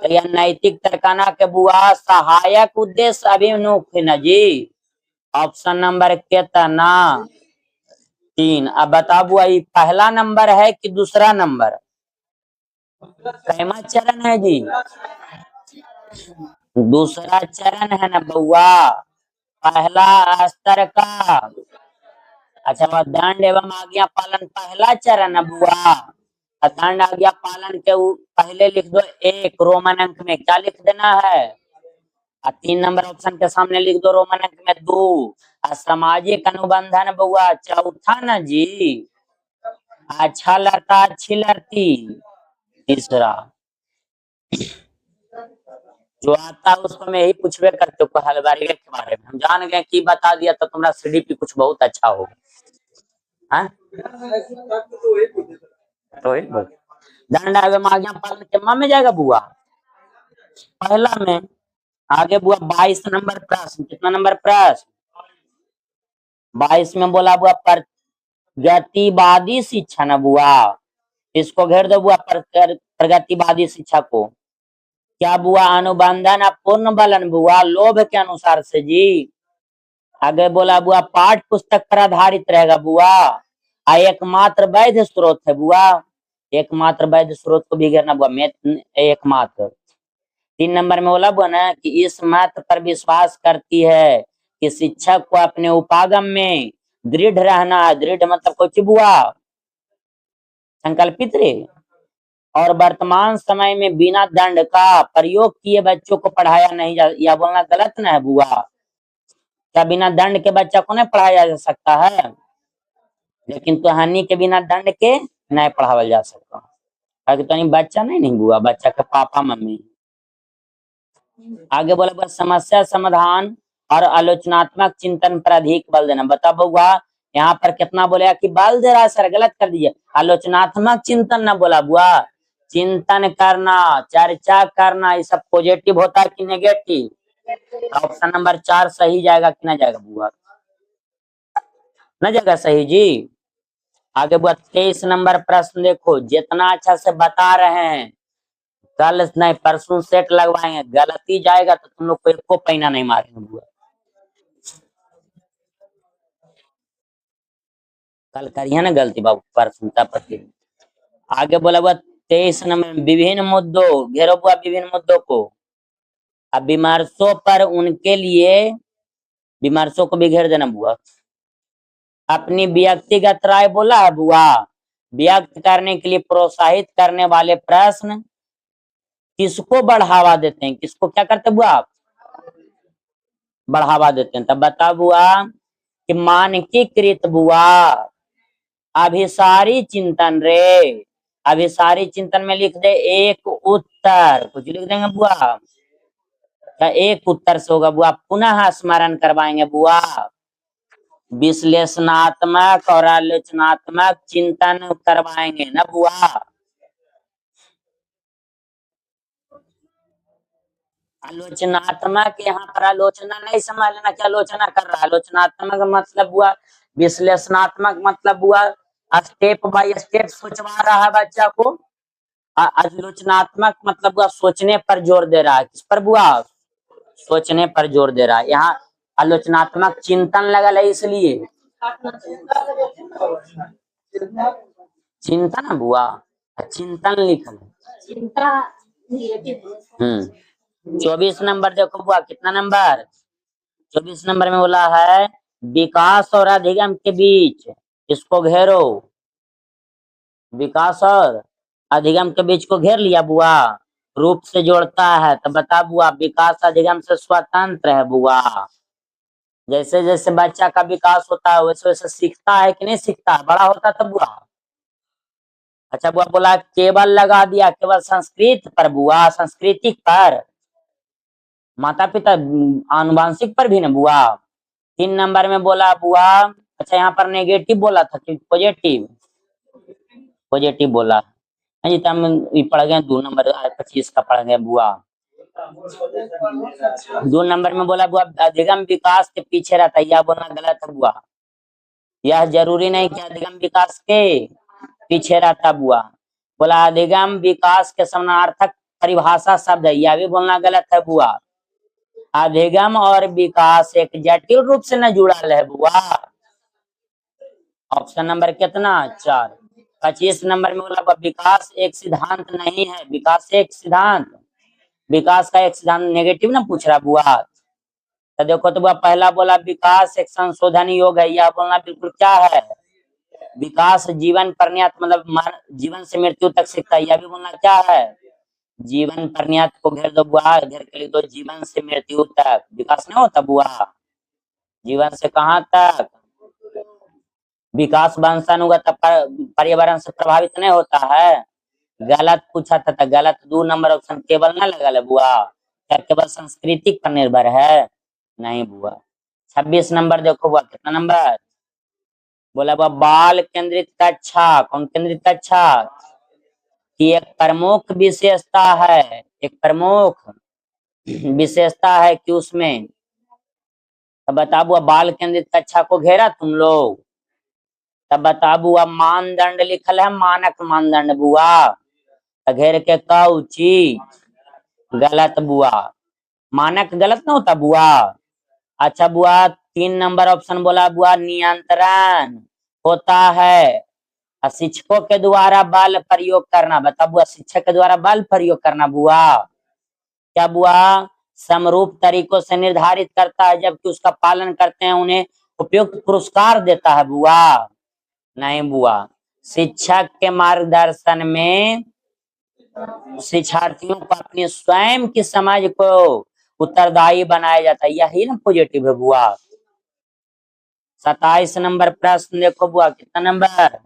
तो यह नैतिक तर्कना के बुआ सहायक उद्देश्य अभिमुख है ना जी। ऑप्शन नंबर कितना? 3। अब बताओ बुआ ये पहला नंबर है कि दूसरा नंबर? कैमा चरण है जी? दूसरा चरण है ना बउआ, पहला स्तर का। अच्छा, वह दंड एवं आज्ञा पालन पहला चरण है बुआ। दंड आज्ञा पालन के पहले लिख दो 1 रोमन अंक में, क्या लिख देना है? 3 नंबर ऑप्शन के सामने लिख दो रोमन अंक में 2। सामाजिक अनुबंधन बउआ चौथा ना जी। अच्छा लड़ता अच्छी लड़ती तीसरा। जो आता है उसको मैं यही पूछवे करते हो हलवारी के बारे में। हम जान गए कि बता दिया तो तुम्हारा सीडीपी कुछ बहुत अच्छा हो। हाँ? तो दंड एवं आज्ञा पालन के में जाएगा बुआ पहला में। आगे बुआ 22 नंबर प्रश्न, कितना नंबर प्रश्न? 22 में बोला बुआ प्रगतिवादी शिक्षा ना बुआ, इसको घेर दो बुआ, प्रगतिवादी शिक्षा को। क्या बुआ अनुबंधन अपूर्ण बलन बुआ लोभ के अनुसार से जी। आगे बोला बुआ पाठ पुस्तक पर आधारित रहेगा बुआ, एकमात्र वैध स्रोत है बुआ। एकमात्र वैध स्रोत को भी घेरना बुआ, एकमात्र। 3 नंबर में बोला बुआ ना कि इस मत पर विश्वास करती है कि शिक्षक को अपने उपागम में दृढ़ रहना है। दृढ़ मतलब कुछ बुआ संकल्पित रे। और वर्तमान समय में बिना दंड का प्रयोग किए बच्चों को पढ़ाया नहीं जा, यह बोलना गलत ना है बुआ? क्या बिना दंड के बच्चा को नहीं पढ़ाया जा सकता है? लेकिन कहानी के बिना दंड के नहीं पढ़ावा जा सकता। तो बच्चा नहीं बुआ, बच्चा के पापा मम्मी। आगे बोला बस समस्या समाधान और आलोचनात्मक चिंतन पर अधिक बल देना। बता बुआ यहाँ पर कितना बोलेगा कि बल दे रहा है सर, गलत कर दीजिए। आलोचनात्मक चिंतन ना बोला बुआ, चिंतन करना, चर्चा करना, ये सब पॉजिटिव होता है कि नेगेटिव? ऑप्शन नंबर 4 सही जाएगा कि ना जाएगा बुआ? ना जाएगा सही जी। आगे बुआ 23 नंबर प्रश्न देखो, जितना अच्छा से बता रहे हैं कल नहीं परसों सेट लगवाएंगे, गलती जाएगा तो तुम लोग को एक को पैना नहीं मारेंगे बुआ। कल करिए ना गलती बाबू, परसों तब आगे बोला बुआ 23 नंबर विभिन्न मुद्दों, घेरो बुआ विभिन्न मुद्दों को। अब विमर्शों पर उनके लिए विमर्शों को भी घेर देना बुआ। अपनी व्यक्तिगत राय बोला है बुआ, व्यक्त करने के लिए प्रोत्साहित करने वाले प्रश्न किसको बढ़ावा देते हैं, किसको क्या करते बुआ आप, बढ़ावा देते हैं। तब बता बुआ कि मानकीकृत बुआ अभिसारी चिंतन रे, अभिसारी चिंतन में लिख दे एक उत्तर, कुछ लिख देंगे बुआ, क्या एक उत्तर से होगा बुआ, पुनः स्मरण करवाएंगे बुआ। विश्लेषणात्मक और आलोचनात्मक चिंतन करवाएंगे ना बुआ। आलोचनात्मक, यहाँ पर आलोचना नहीं समझ लेना कि आलोचना कर रहा है, आलोचनात्मक मतलब हुआ, विश्लेषणात्मक मतलब हुआ स्टेप बाय स्टेप सोचवा रहा है बच्चा को। आलोचनात्मक मतलब हुआ सोचने पर जोर दे रहा है, किस पर बुआ, सोचने पर जोर दे रहा है। यहाँ आलोचनात्मक चिंतन लगल है इसलिए चिंतन बुआ, चिंतन लिखल है। 24 नंबर देखो बुआ, कितना नंबर, 24 नंबर में बोला है विकास और अधिगम के बीच, इसको घेरो, विकास और अधिगम के बीच को घेर लिया बुआ, रूप से जोड़ता है। तो बता बुआ विकास अधिगम से स्वतंत्र है बुआ। जैसे जैसे बच्चा का विकास होता है वैसे वैसे सीखता है कि नहीं सीखता है, बड़ा होता है तब बुआ। अच्छा बुआ बोला केवल लगा दिया, केवल संस्कृत पर बुआ, संस्कृतिक पर, माता पिता आनुवांशिक पर भी ना बुआ। 3 नंबर में बोला बुआ, अच्छा यहाँ पर नेगेटिव बोला था कि पॉजिटिव, पॉजिटिव बोला है जी। हम ये पढ़ गए 2 नंबर 25 का पढ़ गए बुआ। 2 नंबर में बोला बुआ अधिगम विकास के पीछे रहता है, यह बोलना गलत है बुआ, यह जरूरी नहीं कि अधिगम विकास के पीछे रहता बुआ। बोला अधिगम विकास के समानार्थक परिभाषा शब्द है, यह भी बोलना गलत है बुआ। अधिगम और विकास एक जटिल रूप से न जुड़ा है बुआ। ऑप्शन नंबर कितना 4। 25 नंबर में बोला विकास एक सिद्धांत नहीं है, विकास एक सिद्धांत, विकास का एक सिद्धांत नेगेटिव ना पूछ रहा बुआ। तो देखो तो बुआ पहला बोला विकास एक संशोधन योग है, यह बोलना बिल्कुल क्या है, विकास जीवन पर्याप्त मतलब जीवन से मृत्यु तक सीखता है, यह भी बोलना क्या है, जीवन पर्याप्त को घेर दो बुआ, घेर के लिख दो जीवन से मृत्यु तक, विकास नहीं होता बुआ, जीवन से कहाँ तक, विकास वंशानुगत पर्यावरण से प्रभावित नहीं होता है। गलत पूछा था, गलत 2 नंबर ऑप्शन केवल ना लगा ले बुआ, क्या केवल सांस्कृतिक पर निर्भर है, नहीं बुआ। 26 नंबर देखो बुआ, कितना नंबर बोला बुआ बाल केंद्रित कक्षा, कौन केंद्रित कक्षा की एक प्रमुख विशेषता है, एक प्रमुख विशेषता है कि उसमें, तब बता बुआ बाल केंद्रित कक्षा को घेरा तुम लोग, तब बता बुआ मानदंड लिखल है, मानक मानदंड बुआ, घेर के कौची गलत बुआ, मानक गलत ना होता बुआ। अच्छा बुआ 3 नंबर ऑप्शन बोला बुआ नियंत्रण होता है शिक्षकों के द्वारा बल प्रयोग करना, बता बुआ शिक्षक के द्वारा बल प्रयोग करना बुआ, क्या बुआ समरूप तरीकों से निर्धारित करता है, जबकि उसका पालन करते हैं उन्हें उपयुक्त पुरस्कार देता है बुआ, नहीं बुआ। शिक्षक के मार्गदर्शन में शिक्षार्थियों को अपने स्वयं की समझ को उत्तरदायी बनाया जाता है, यही ना पॉजिटिव है बुआ। 27 नंबर प्रश्न देखो बुआ, कितना नंबर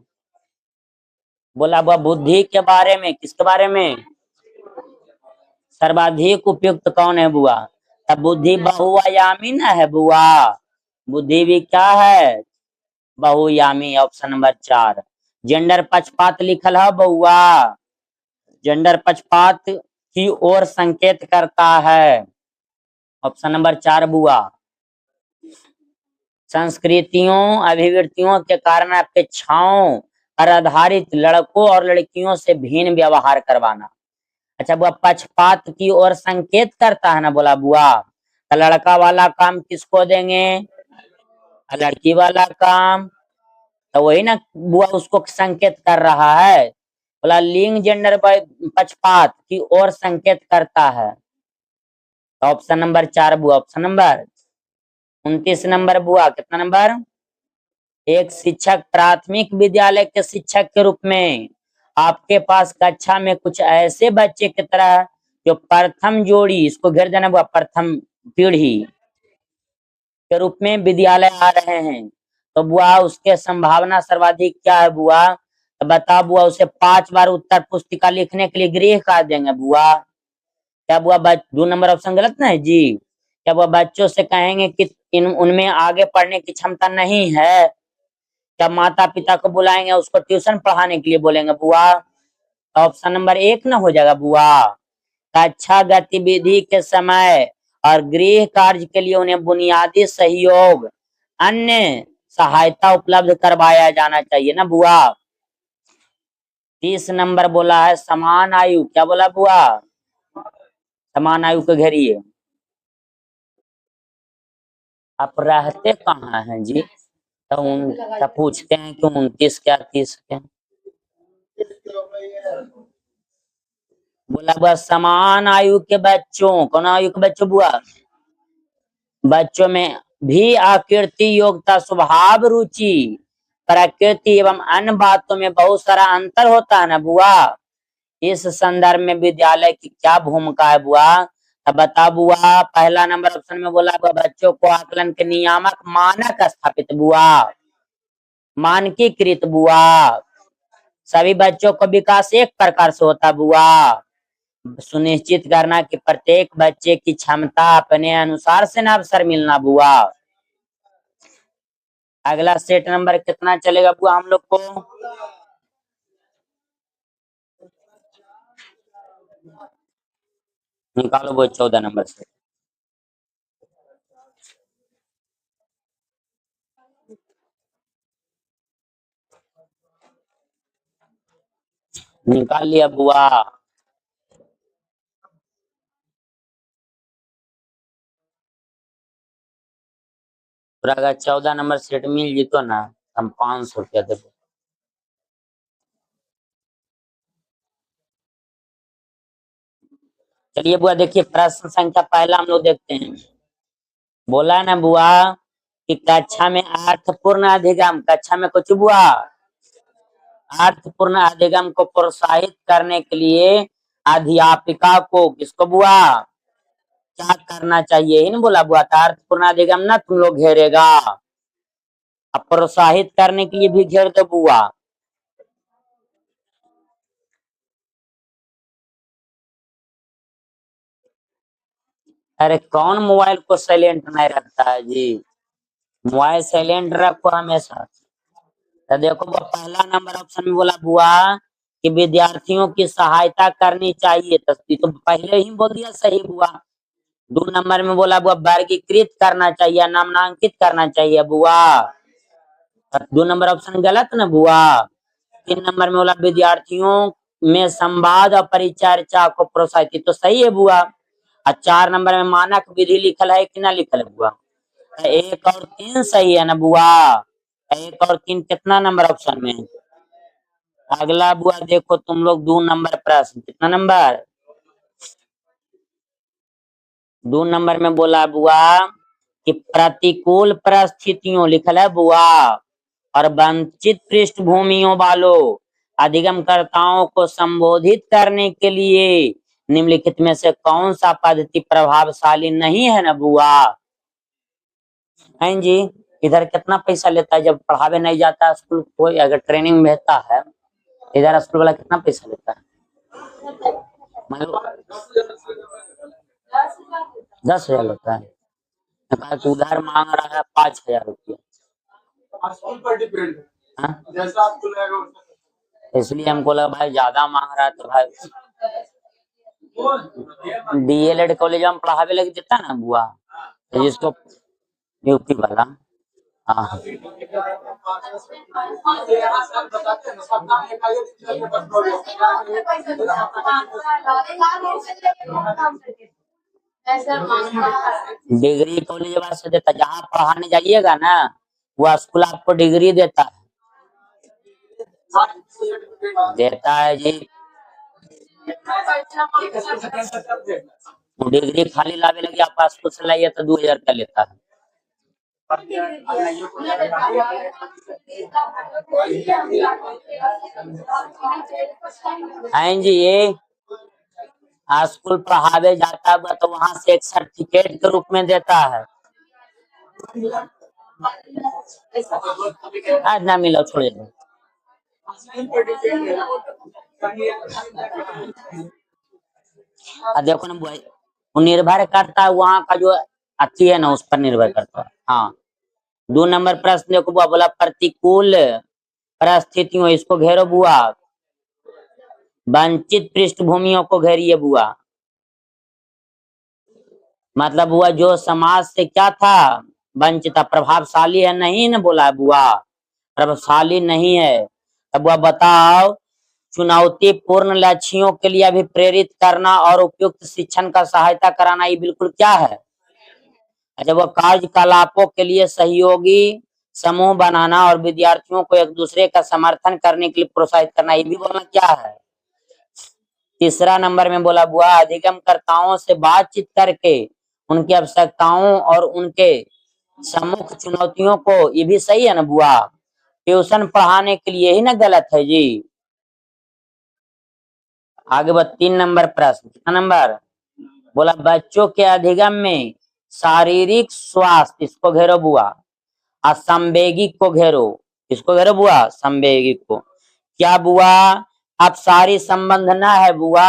बोला बुआ बुद्धि के बारे में, किसके बारे में, सर्वाधिक उपयुक्त कौन है बुआ, तब बुद्धि बहुआयामी ना है बुआ, बुद्धि भी क्या है बहुयामी, ऑप्शन नंबर 4। जेंडर पक्षपात लिखल है बउआ, जेंडर पक्षपात की ओर संकेत करता है, ऑप्शन नंबर 4 बुआ। संस्कृतियों अभिवृत्तियों के कारण अपेक्षाओं पर आधारित लड़कों और लड़कियों से भिन्न व्यवहार करवाना। अच्छा बुआ, पक्षपात की ओर संकेत करता है ना बोला बुआ, तो लड़का वाला काम किसको देंगे, लड़की वाला काम। तो वही ना बुआ उसको संकेत कर रहा है, बोला लिंग जेंडर पक्षपात की ओर संकेत करता है। तो ऑप्शन नंबर 4 बुआ, ऑप्शन नंबर 29 नंबर बुआ, कितना नंबर, एक शिक्षक प्राथमिक विद्यालय के शिक्षक के रूप में आपके पास कक्षा में कुछ ऐसे बच्चे की तरह जो प्रथम जोड़ी, इसको घेर देना बुआ, प्रथम पीढ़ी के रूप में विद्यालय आ रहे हैं, तो बुआ उसके संभावना सर्वाधिक क्या है बुआ, तो बता बुआ, उसे 5 बार उत्तर पुस्तिका लिखने के लिए गृह कार्य देंगे बुआ। क्या बुआ 2 नंबर ऑप्शन गलत ना है जी। क्या बुआ बच्चों से कहेंगे कि उनमें आगे पढ़ने की क्षमता नहीं है, क्या माता पिता को बुलाएंगे उसको ट्यूशन पढ़ाने के लिए बोलेंगे बुआ। ऑप्शन नंबर 1 ना हो जाएगा बुआ, कक्षा गतिविधि के समय और गृह कार्य के लिए उन्हें बुनियादी सहयोग, अन्य सहायता उपलब्ध करवाया जाना चाहिए ना बुआ। 30 नंबर बोला है समान आयु, क्या बोला बुआ, समान आयु को घेरिए। आप रहते कहाँ हैं जी, तो उनका पूछते हैं कि 29 क्या 30 क्या, बोला बुआ समान आयु के बच्चों, कौन आयु के बच्चों बुआ, बच्चों में भी आकृति योग्यता स्वभाव रुचि प्रकृति एवं अन्य बातों में बहुत सारा अंतर होता है ना बुआ। इस संदर्भ में विद्यालय की क्या भूमिका है बुआ, अब बता बुआ। पहला नंबर ऑप्शन में बोला बुआ, बच्चों को आकलन के नियामक मानक स्थापित बुआ, मानकीकृत बुआ, सभी बच्चों को विकास एक प्रकार से होता बुआ, सुनिश्चित करना कि प्रत्येक बच्चे की क्षमता अपने अनुसार से ना अवसर मिलना बुआ। अगला सेट नंबर कितना चलेगा बुआ हम लोग को, निकालो वो 14 नंबर से, निकाल लिया बुआ। और अगर 14 नंबर सेट मिल जीतो ना, हम 500 रुपया देते। चलिए बुआ देखिए प्रश्न संख्या पहला हम लोग देखते हैं। बोला ना बुआ कि कक्षा में अर्थपूर्ण अधिगम, कक्षा में कुछ बुआ अर्थपूर्ण अधिगम को प्रोत्साहित करने के लिए अध्यापिका को किसको बुआ क्या करना चाहिए, इन बोला बुआ, था अर्थपूर्ण अधिगम ना तुम लोग घेरेगा, अब प्रोत्साहित करने के लिए भी घेर दो बुआ। अरे कौन मोबाइल को साइलेंट नहीं रखता है जी, मोबाइल साइलेंट रखो हमेशा। तो देखो वो पहला नंबर ऑप्शन में बोला बुआ कि विद्यार्थियों की सहायता करनी चाहिए, तो ये तो पहले ही बोल दिया सही बुआ। 2 नंबर में बोला बुआ वर्गीकृत करना चाहिए, नामांकित करना चाहिए बुआ, 2 नंबर ऑप्शन गलत ना बुआ। 3 नंबर में बोला विद्यार्थियों में संवाद और परिचर्चा को प्रोत्साहित, तो सही है बुआ। और 4 नंबर में मानक विधि लिखल है कि ना लिखल है बुआ, 1 और 3 सही है ना बुआ, 1 और 3 कितना नंबर ऑप्शन में। अगला बुआ देखो तुम लोग 2 नंबर प्रश्न, कितना नंबर, 2 नंबर में बोला बुआ कि प्रतिकूल परिस्थितियों लिखल है बुआ और वंचित पृष्ठभूमियों वालों अधिगमकर्ताओं को संबोधित करने के लिए निम्नलिखित में से कौन सा पद्धति प्रभावशाली नहीं है ना बुआ। हैं जी, इधर कितना पैसा लेता है जब पढ़ावे नहीं जाता स्कूल, कोई अगर ट्रेनिंग भेजता है, इधर स्कूल वाला कितना पैसा लेता है, मतलब 10,000 लेता है, कहा कि उधार मांग रहा है 5,000 रुपया। हाँ? इसलिए हमको लगा भाई ज्यादा मांग रहा है, तो भाई डीएलएड कॉलेज में पढ़ावे लग देता ना बुआ, तो जिसको यूपी वाला हाँ डिग्री कॉलेज वाला से देता, जहाँ पढ़ाने जाइएगा ना वो स्कूल आपको डिग्री देता देता है जी। वो डिग्री खाली लावे लगे आप पासपोर्ट से लाइए तो 2000 का लेता है। हाँ जी, ये स्कूल पढ़ावे जाता है तो वहां से एक सर्टिफिकेट के रूप में देता है। आज ना मिला छोड़ दो। देखो ना वो निर्भर करता है वहाँ का जो अच्छी है ना उस पर निर्भर करता है। हाँ 2 नंबर प्रश्न देखो बुआ, बोला प्रतिकूल परिस्थितियों, इसको घेरो बुआ। वंचित पृष्ठभूमियों को घेरिए बुआ। मतलब बुआ जो समाज से क्या था वंचित, प्रभावशाली है नहीं ना, बोला है बुआ प्रभावशाली नहीं है। अब बुआ बताओ, चुनौतीपूर्ण लक्ष्यों के लिए भी प्रेरित करना और उपयुक्त शिक्षण का सहायता कराना, ये बिल्कुल क्या है। अच्छा, वो कार्यकलापों के लिए सहयोगी समूह बनाना और विद्यार्थियों को एक दूसरे का समर्थन करने के लिए प्रोत्साहित करना, ये भी बोलना क्या है। तीसरा नंबर में बोला बुआ, अधिगमकर्ताओं से बातचीत करके उनकी आवश्यकताओं और उनके सम्मुख चुनौतियों को, ये भी सही है ना बुआ। ट्यूशन पढ़ाने के लिए ही ना गलत है जी। आगे बढ़ 3 नंबर प्रश्न, कितना नंबर बोला, बच्चों के अधिगम में शारीरिक स्वास्थ्य, इसको घेरो बुआ। असंवेगिक को घेरो, इसको घेरो बुआ, संवेगिक को। क्या बुआ अब सारी संबंध ना है बुआ,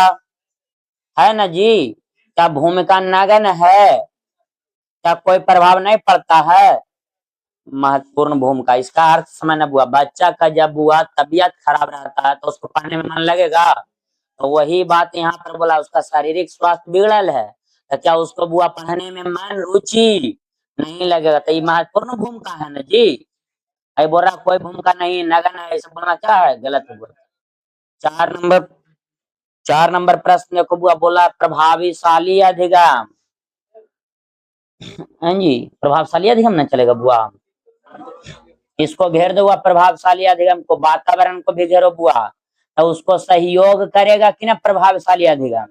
है ना जी। क्या भूमिका नगण्य है, क्या कोई प्रभाव नहीं पड़ता है। महत्वपूर्ण भूमिका, इसका अर्थ समझना बुआ, बच्चा का जब बुआ तबीयत खराब रहता है तो उसको पढ़ने में मन लगेगा। तो वही बात यहाँ पर बोला, उसका शारीरिक स्वास्थ्य बिगड़ल है तो क्या उसको बुआ पढ़ने में मन रुचि नहीं लगेगा, तो ये महत्वपूर्ण भूमिका है ना जी। अरे बोल रहा कोई भूमिका नहीं, नगन है, ऐसा बोलना क्या है, गलत है बुआ। 4 नंबर 4 नंबर प्रश्न देखो बुआ, बोला प्रभावशाली अधिगम। हाँ जी, प्रभावशाली अधिगम ना चलेगा बुआ, इसको घेर दो बुआ, प्रभावशाली अधिगम को। वातावरण को भी घेरो बुआ, तो उसको सहयोग करेगा कि ना प्रभावशाली अधिगम।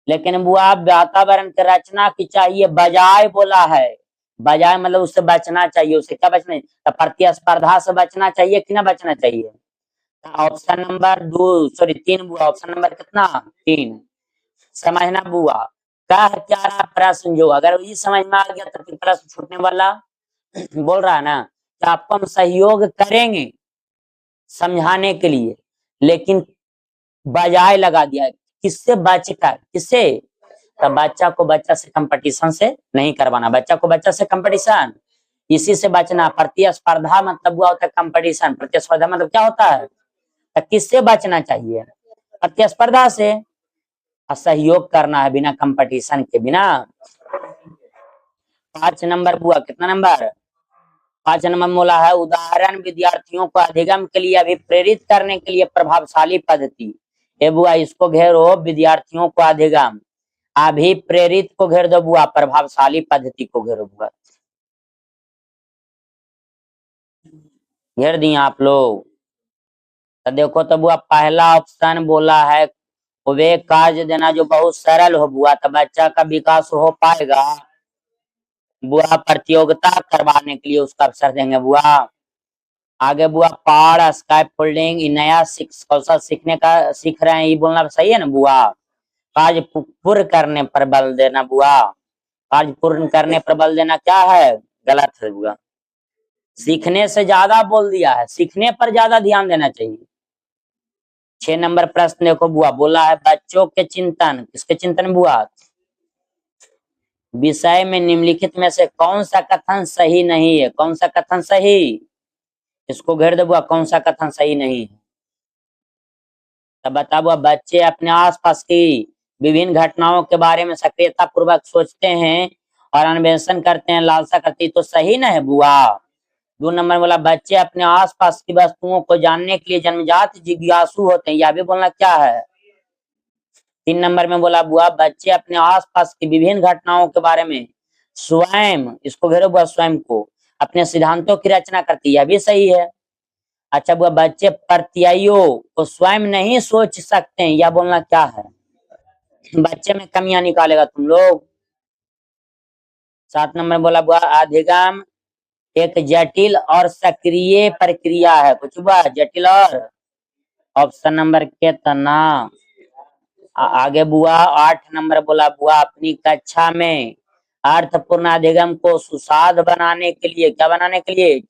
लेकिन बुआ वातावरण की रचना की चाहिए बजाय, बोला है बजाय मतलब उससे बचना चाहिए, उससे क्या बचना है, तो प्रतिस्पर्धा से बचना चाहिए कि ना बचना चाहिए। ऑप्शन नंबर 2 सॉरी 3 बुआ, ऑप्शन नंबर कितना 3। समझना बुआ, क्या रहा प्रश्न, जो अगर ये समझ में आ गया तो फिर प्रश्न छूटने वाला बोल रहा है ना कि आपको हम सहयोग करेंगे समझाने के लिए, लेकिन बजाय लगा दिया किससे बचकर, किससे, तो बच्चा को बच्चा से कंपटीशन से नहीं करवाना, बच्चा को बच्चा से कंपटीशन, इसी से बचना। प्रतिस्पर्धा मतलब हुआ होता है कंपटीशन, प्रतिस्पर्धा मतलब क्या होता है, तो किससे बचना चाहिए, प्रतिस्पर्धा से। सहयोग करना है बिना कंपटीशन के, बिना। 5 नंबर बुआ, कितना नंबर 5 नंबर बोला है, उदाहरण विद्यार्थियों को अधिगम के लिए अभिप्रेरित करने के लिए प्रभावशाली पद्धति। ए बुआ इसको घेरो, विद्यार्थियों को अधिगम, अभिप्रेरित को घेर दो बुआ, प्रभावशाली पद्धति को घेरो बुआ। घेर दिए आप लोग। तो देखो तो बुआ पहला ऑप्शन बोला है वे कार्य देना जो बहुत सरल हो बुआ, तो बच्चा का विकास हो पाएगा। बुआ प्रतियोगिता करवाने के लिए उसका अवसर देंगे बुआ। आगे बुआ पहाड़ स्काई फोल्डिंग, नया कौशल सीखने का सीख रहे हैं, ये बोलना सही है ना बुआ। कार्य पूर्ण करने पर बल देना बुआ, कार्य पूर्ण करने पर बल देना क्या है, गलत है बुआ। सीखने से ज्यादा बोल दिया है, सीखने पर ज्यादा ध्यान देना चाहिए। 6 नंबर प्रश्न देखो बुआ, बोला है बच्चों के चिंतन, किसके चिंतन बुआ, विषय में निम्नलिखित में से कौन सा कथन सही नहीं है, कौन सा कथन सही, इसको घेर दे बुआ, कौन सा कथन सही नहीं है। तब बता बुआ, बच्चे अपने आसपास की विभिन्न घटनाओं के बारे में सक्रियता पूर्वक सोचते हैं और अन्वेषण करते हैं, लालसा करती, तो सही ना है बुआ। 2 नंबर में बोला बच्चे अपने आसपास की वस्तुओं को जानने के लिए जन्मजात जिज्ञासु होते हैं, यह भी बोलना क्या है। 3 नंबर में बोला बुआ बच्चे अपने आसपास की विभिन्न घटनाओं के बारे में स्वयं, इसको घेरो बुआ, स्वयं को अपने सिद्धांतों की रचना करती है, यह भी सही है। अच्छा बुआ बच्चे प्रत्ययों को स्वयं नहीं सोच सकते हैं, यह बोलना क्या है। बच्चे में कमियां निकालेगा तुम लोग। 7 नंबर में बोला बुआ अधिगम एक जटिल और सक्रिय प्रक्रिया है, कुछ बुआ जटिल और, ऑप्शन नंबर कितना। आगे बुआ 8 नंबर बोला बुआ अपनी कक्षा में अर्थपूर्ण अधिगम को सुसाध बनाने के लिए, क्या बनाने के लिए,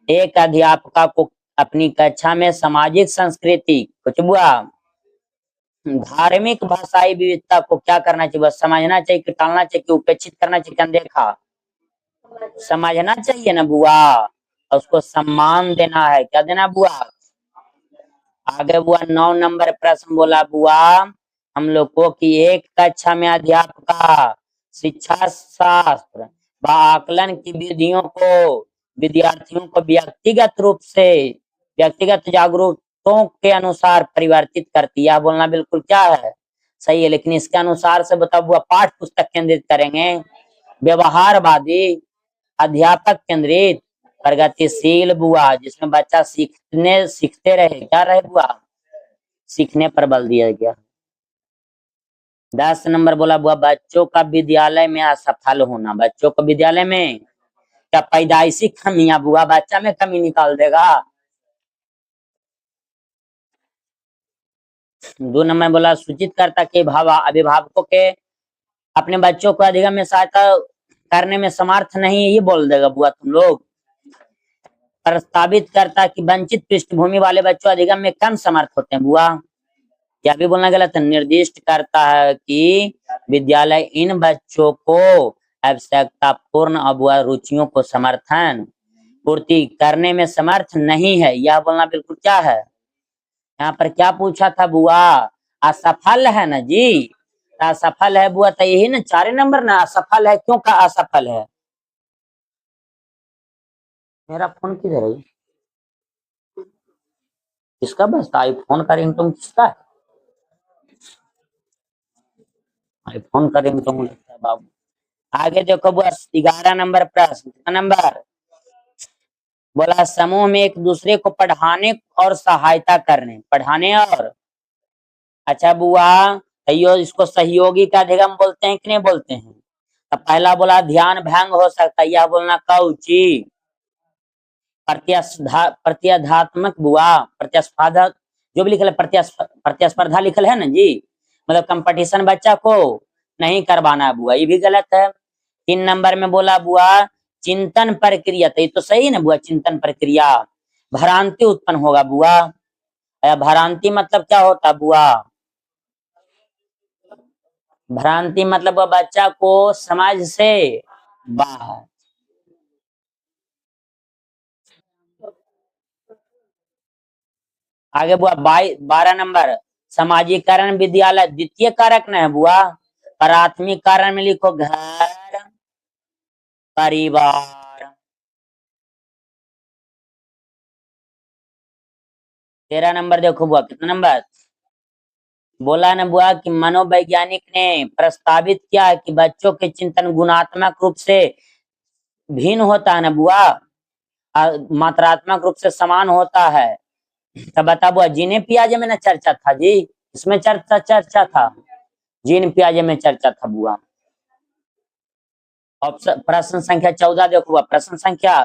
एक अध्यापका को अपनी कक्षा में सामाजिक संस्कृति, कुछ बुआ धार्मिक भाषाई विविधता को क्या करना चाहिए, बस समझना चाहिए कि टालना चाहिए कि उपेक्षित करना चाहिए कि अनदेखा, समझना चाहिए ना बुआ, और उसको सम्मान देना है, क्या देना बुआ। आगे बुआ 9 नंबर प्रश्न बोला बुआ हम लोगों की एक कक्षा में अध्यापका शिक्षा शास्त्र व आकलन की विधियों को विद्यार्थियों को व्यक्तिगत रूप से व्यक्तिगत जागरूकताओं के अनुसार परिवर्तित करती है, बोलना बिल्कुल क्या है, सही है। लेकिन इसके अनुसार से बताओ बुआ पाठ पुस्तक केंद्रित करेंगे, व्यवहारवादी, अध्यापक केंद्रित, प्रगतिशील बुआ जिसमें बच्चा सीखते रहे, क्या रहे बुआ, सीखने पर बल दिया गया। 10 नंबर बोला बुआ बच्चों का विद्यालय में असफल होना, बच्चों को विद्यालय में क्या पैदाइशी कमियां बुआ, बच्चा में कमी निकाल देगा। 2 नंबर बोला सूचित करता कि अभिभावकों के अपने बच्चों को अधिगम में सहायता करने में समर्थ नहीं है, ये बोल देगा बुआ तुम लोग। प्रस्तावित करता कि वंचित पृष्ठभूमि वाले बच्चों अधिगम में कम समर्थ होते हैं बुआ, क्या भी बोलना गलत है। निर्दिष्ट करता है कि विद्यालय इन बच्चों को आवश्यकता पूर्ण अबुआ रुचियों को समर्थन पूर्ति करने में समर्थ नहीं है, यह बोलना बिल्कुल क्या है। यहाँ पर क्या पूछा था बुआ, असफल है ना जी, असफल है बुआ, तो यही ना 4 नंबर ना, असफल है, क्यों का असफल है। मेरा फोन किधर है, किसका बजता, आईफोन का रिंगटोन किसका है, आईफोन का रिंगटोन लगता है बाबू। आगे देखो बस 11 नंबर प्रश्न, कितना नंबर बोला समूह में एक दूसरे को पढ़ाने और सहायता करने, पढ़ाने और, अच्छा बुआ इसको सहयोगी का अधिगम बोलते हैं कि नहीं बोलते हैं। तो पहला बोला ध्यान भंग हो सकता है, यह बोलना कौची, प्रत्याधात्मक बुआ, प्रतिस्पर्धा जो भी लिखल है, प्रतिस्पर्धा लिखल है ना जी, मतलब कंपटीशन बच्चा को नहीं करवाना है बुआ, ये भी गलत है। 3 नंबर में बोला बुआ चिंतन प्रक्रिया, तो ये तो सही है ना बुआ, चिंतन प्रक्रिया भ्रांति उत्पन्न होगा बुआ, भ्रांति मतलब क्या होता है बुआ, भ्रांति मतलब वह बच्चा को समाज से बाहर। आगे बुआ 12 नंबर समाजीकरण विद्यालय द्वितीय कारक न है बुआ, प्राथमिक कारण में लिखो घर परिवार। 13 नंबर देखो बुआ, कितना नंबर बोला ना बुआ कि मनोवैज्ञानिक ने प्रस्तावित किया है कि बच्चों के चिंतन गुणात्मक रूप से भिन्न होता है ना बुआ, मात्रात्मक रूप से समान होता है। तब बता बुआ जीने पियाजे में ना चर्चा था जी, इसमें चर्चा था, जीन पियाजे में चर्चा था बुआ। ऑप्शन प्रश्न संख्या 14 देखो बुआ, प्रश्न संख्या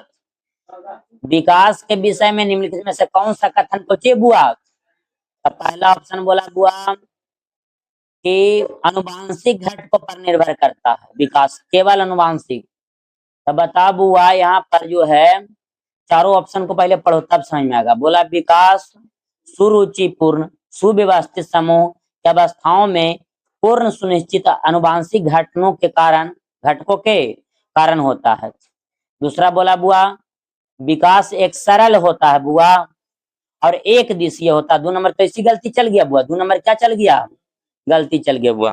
विकास के विषय में निम्नलिखित में से कौन सा कथन सोचिए बुआ। तो पहला ऑप्शन बोला बुआ कि अनुवांशिक घटकों पर निर्भर करता है विकास, केवल अनुवांशिक। तो बता बुआ यहाँ पर जो है चारों ऑप्शन को पहले पढ़ो तब समझ में आएगा। बोला विकास सुरुचिपूर्ण सुव्यवस्थित समूह की अवस्थाओं में पूर्ण सुनिश्चित अनुवांशिक घटकों के कारण होता है। दूसरा बोला बुआ विकास एक सरल होता है बुआ और एक दिशीय होता है। 2 नंबर तो इसी गलती चल गया बुआ, 2 नंबर क्या चल गया, गलती चल गया बुआ।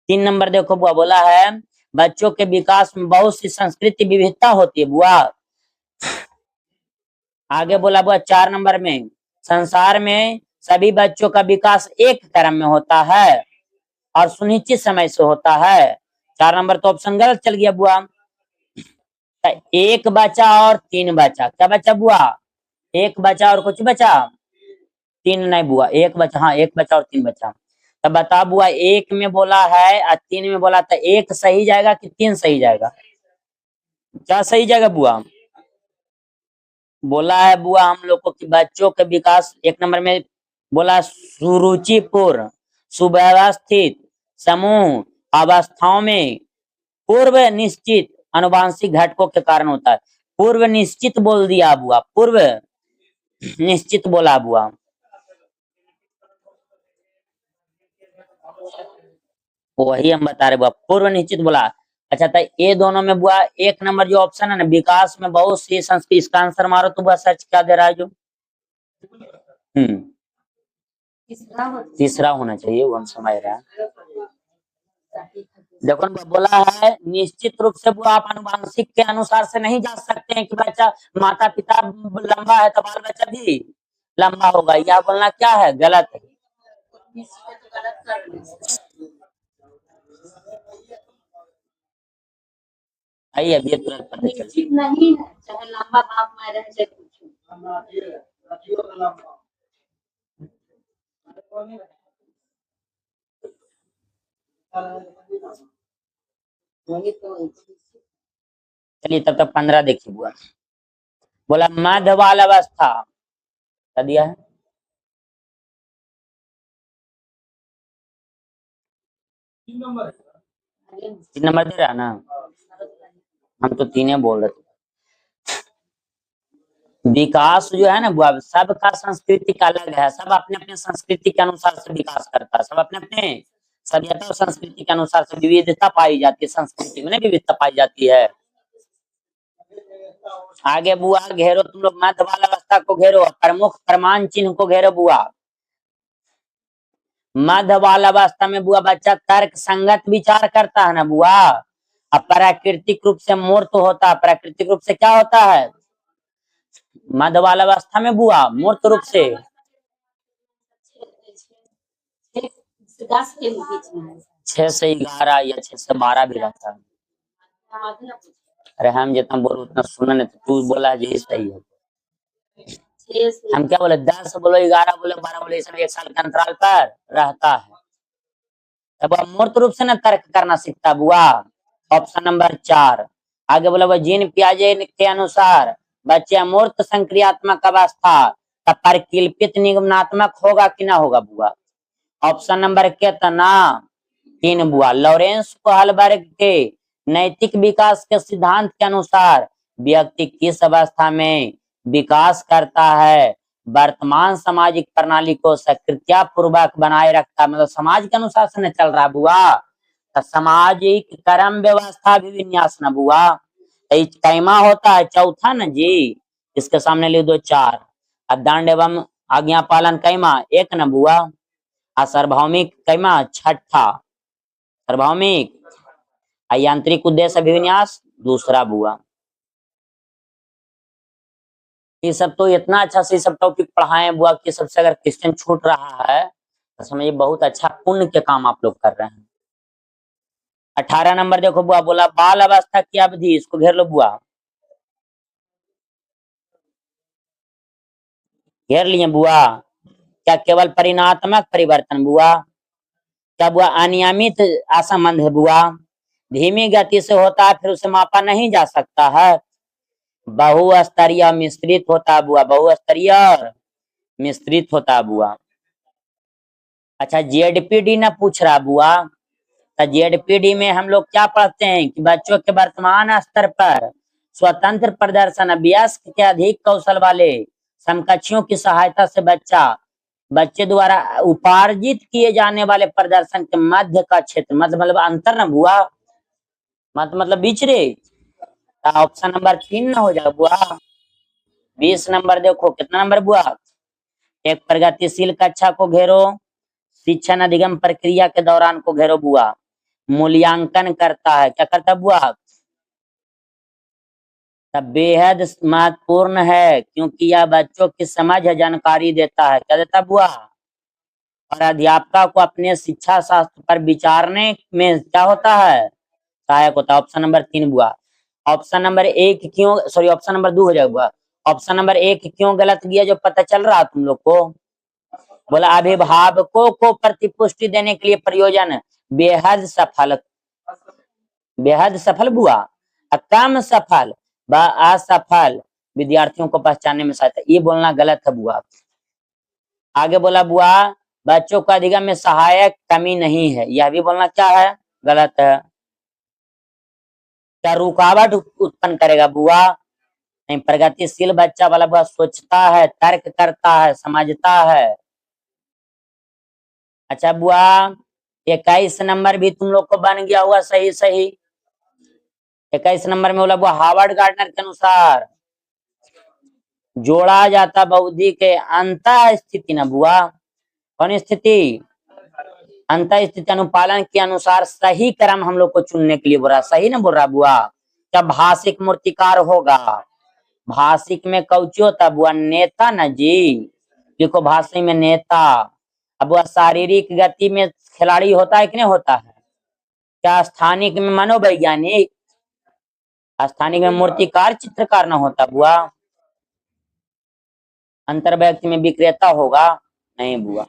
3 नंबर देखो बुआ बोला है बच्चों के विकास में बहुत सी संस्कृति विविधता होती है बुआ, आगे बोला बुआ 4 नंबर में, संसार में सभी बच्चों का विकास एक क्रम में होता है और सुनिश्चित समय से होता है। 4 नंबर तो ऑप्शन गलत चल गया बुआ। तो एक बचा और 3 बचा, क्या बचा बुआ? एक बचा और कुछ बचा? 3 नहीं बुआ, एक बचा, हाँ एक बचा और 3 बचा। तो बता बुआ, एक में बोला है और 3 में बोला था, एक सही जाएगा कि 3 सही जाएगा? क्या सही जाएगा बुआ? बोला है बुआ हम लोग को कि बच्चों के विकास, एक नंबर में बोला सुरुचिपूर्ण सुव्यवस्थित समूह अवस्थाओं में पूर्व निश्चित अनुवांशिक घटकों के कारण होता है। पूर्व निश्चित बोल दिया बुआ, पूर्व निश्चित बोला बुआ। वही हम बता रहे बुआ, पूर्व निश्चित बोला। अच्छा तो ये दोनों में बुआ एक नंबर जो ऑप्शन है ना, विकास में बहुत सी संस्कृति, इसका आंसर मारो तो बुआ सच क्या दे रहा है जो? तीसरा होना चाहिए, वो हम समझ रहे हैं। देखो ना, बोला है निश्चित रूप से वो आप आनुवांशिक के अनुसार से नहीं जा सकते हैं कि बच्चा माता पिता लंबा है तो बाल बच्चा भी लंबा होगा, यह बोलना क्या है? गलत है। आइए अब ये तुरंत पता चल, नहीं है चाहे लंबा बाप में रह जाए कुछ। चलिए तब तक 15 देखिए बुआ। बोला मध्य बाल अवस्था, क्या दिया है? 3 नंबर दे रहा है ना, हम तो 3 बोल रहे थे। विकास जो है ना बुआ, सबका संस्कृति का अलग है, सब अपने अपने संस्कृति के अनुसार से विकास करता है, सब अपने अपने सभ्यता और संस्कृति के अनुसार से विविधता पाई जाती है, संस्कृति में विविधता पाई जाती है। आगे बुआ घेरो तुम लोग, मध्य बाल अवस्था को घेरो, प्रमुख प्रमाण चिन्ह को घेरो बुआ। मध्य बाल अवस्था में बुआ बच्चा तर्क संगत विचार करता है ना बुआ, अब प्राकृतिक रूप से मूर्त होता है। प्राकृतिक रूप से क्या होता है मध्य बाल अवस्था में बुआ? मूर्त रूप से 6 से 11 या 6 से 12 भी रहता है। अरे हम जितना बोलो उतना सुना नहीं, तो तू बोला जी सही है। हम क्या बोले, 10 बोलो, 11 बोले, 12 बोले, सब 1 साल के अंतराल पर रहता है। तब अब मूर्त रूप से ना तर्क करना सीखता बुआ। ऑप्शन नंबर 4 आगे बोला वो जीन पियाजे के अनुसार बच्चे अमूर्त संक्रियात्मक अवस्था का परिकल्पित निगमनात्मक होगा कि ना होगा बुआ? ऑप्शन नंबर कितना? 3 बुआ। लॉरेंस कोहलबर्ग के नैतिक विकास के सिद्धांत के अनुसार व्यक्ति किस अवस्था में विकास करता है? वर्तमान सामाजिक प्रणाली को सक्रियता पूर्वक बनाए रखता, मतलब समाज के अनुसार से न चल रहा बुआ, तो सामाजिक कर्म व्यवस्था भी विन्यास न बुआ। कैमा होता है चौथा न जी, इसके सामने लिख दो 4। दंड एवं आज्ञा पालन कैमा 1 न बुआ, सार्वभौमिक कैमा छठा, सार्वभौमिक। यांत्रिक उद्देश्य अभिविन्यास दूसरा बुआ। ये सब तो इतना अच्छा से सब टॉपिक पढ़ाए बुआ कि सबसे अगर क्वेश्चन छूट रहा है तो समझिए बहुत अच्छा पुण्य के काम आप लोग कर रहे हैं। 18 नंबर देखो बुआ, बोला बाल अवस्था की अवधि, इसको घेर लो बुआ। घेर लिए बुआ? क्या केवल परिणात्मक परिवर्तन बुआ? क्या बुआ अनियमित असंबंध है बुआ? धीमी गति से होता है फिर उसे मापा नहीं जा सकता है। बहुस्तरीय मिश्रित होता है बुआ, बहुस्तरीय और मिश्रित होता है बुआ। अच्छा जेडपीडी ना पूछ रहा बुआ, तो जेडपीडी में हम लोग क्या पढ़ते हैं कि बच्चों के वर्तमान स्तर पर स्वतंत्र प्रदर्शन अभ्यास के अधिक कौशल वाले समकक्षों की सहायता से बच्चे द्वारा उपार्जित किए जाने वाले प्रदर्शन के मध्य का क्षेत्र, मतलब अंतर न हुआ, मतलब बीच रे। ऑप्शन नंबर 3 ना हो जाएगा बुआ। 20 नंबर देखो, कितना नंबर बुआ? एक प्रगतिशील कक्षा को घेरो, शिक्षण अधिगम प्रक्रिया के दौरान को घेरो बुआ। मूल्यांकन करता है, क्या करता है बुआ? तब बेहद महत्वपूर्ण है, क्योंकि यह बच्चों की समझ है, जानकारी देता है। क्या देता है बुआ? और अध्यापक को अपने शिक्षा शास्त्र पर विचारने में क्या होता है? सहायक होता है। ऑप्शन नंबर 3 बुआ। ऑप्शन नंबर 1 क्यों, सॉरी ऑप्शन नंबर 2 हो जाएगा बुआ। ऑप्शन नंबर 1 क्यों गलत गया, जो पता चल रहा तुम लोग को? बोला अभिभावकों को प्रतिपुष्टि देने के लिए प्रयोजन बेहद सफल। बेहद सफल बुआ, कम सफल व असफल विद्यार्थियों को पहचानने में सहायता, ये बोलना गलत है बुआ। आगे बोला बुआ बच्चों को अधिगम में सहायक कमी नहीं है, यह भी बोलना क्या है? गलत है। क्या रुकावट उत्पन्न करेगा बुआ? नहीं, प्रगतिशील बच्चा वाला बुआ सोचता है, तर्क करता है, समझता है। अच्छा बुआ 21 नंबर भी तुम लोग को बन गया हुआ सही सही। 21 नंबर में बोला बुआ हार्वर्ड गार्डनर के अनुसार जोड़ा जाता बहुधि के अंत स्थिति न बुआ, कौन स्थिति? अंत स्थिति अनुपालन के अनुसार सही क्रम हम लोग को चुनने के लिए बोल रहा, सही ना बोल रहा बुआ? क्या भाषिक मूर्तिकार होगा? भाषिक में कौची होता बुआ? नेता न जी। देखो भाषिक में नेता। अब वह शारीरिक गति में खिलाड़ी होता है कि नहीं होता है? क्या स्थानिक में मनोवैज्ञानिक? स्थानिक में मूर्तिकार, चित्रकार न होता बुआ? अंतर व्यक्ति में विक्रेता होगा? नहीं बुआ।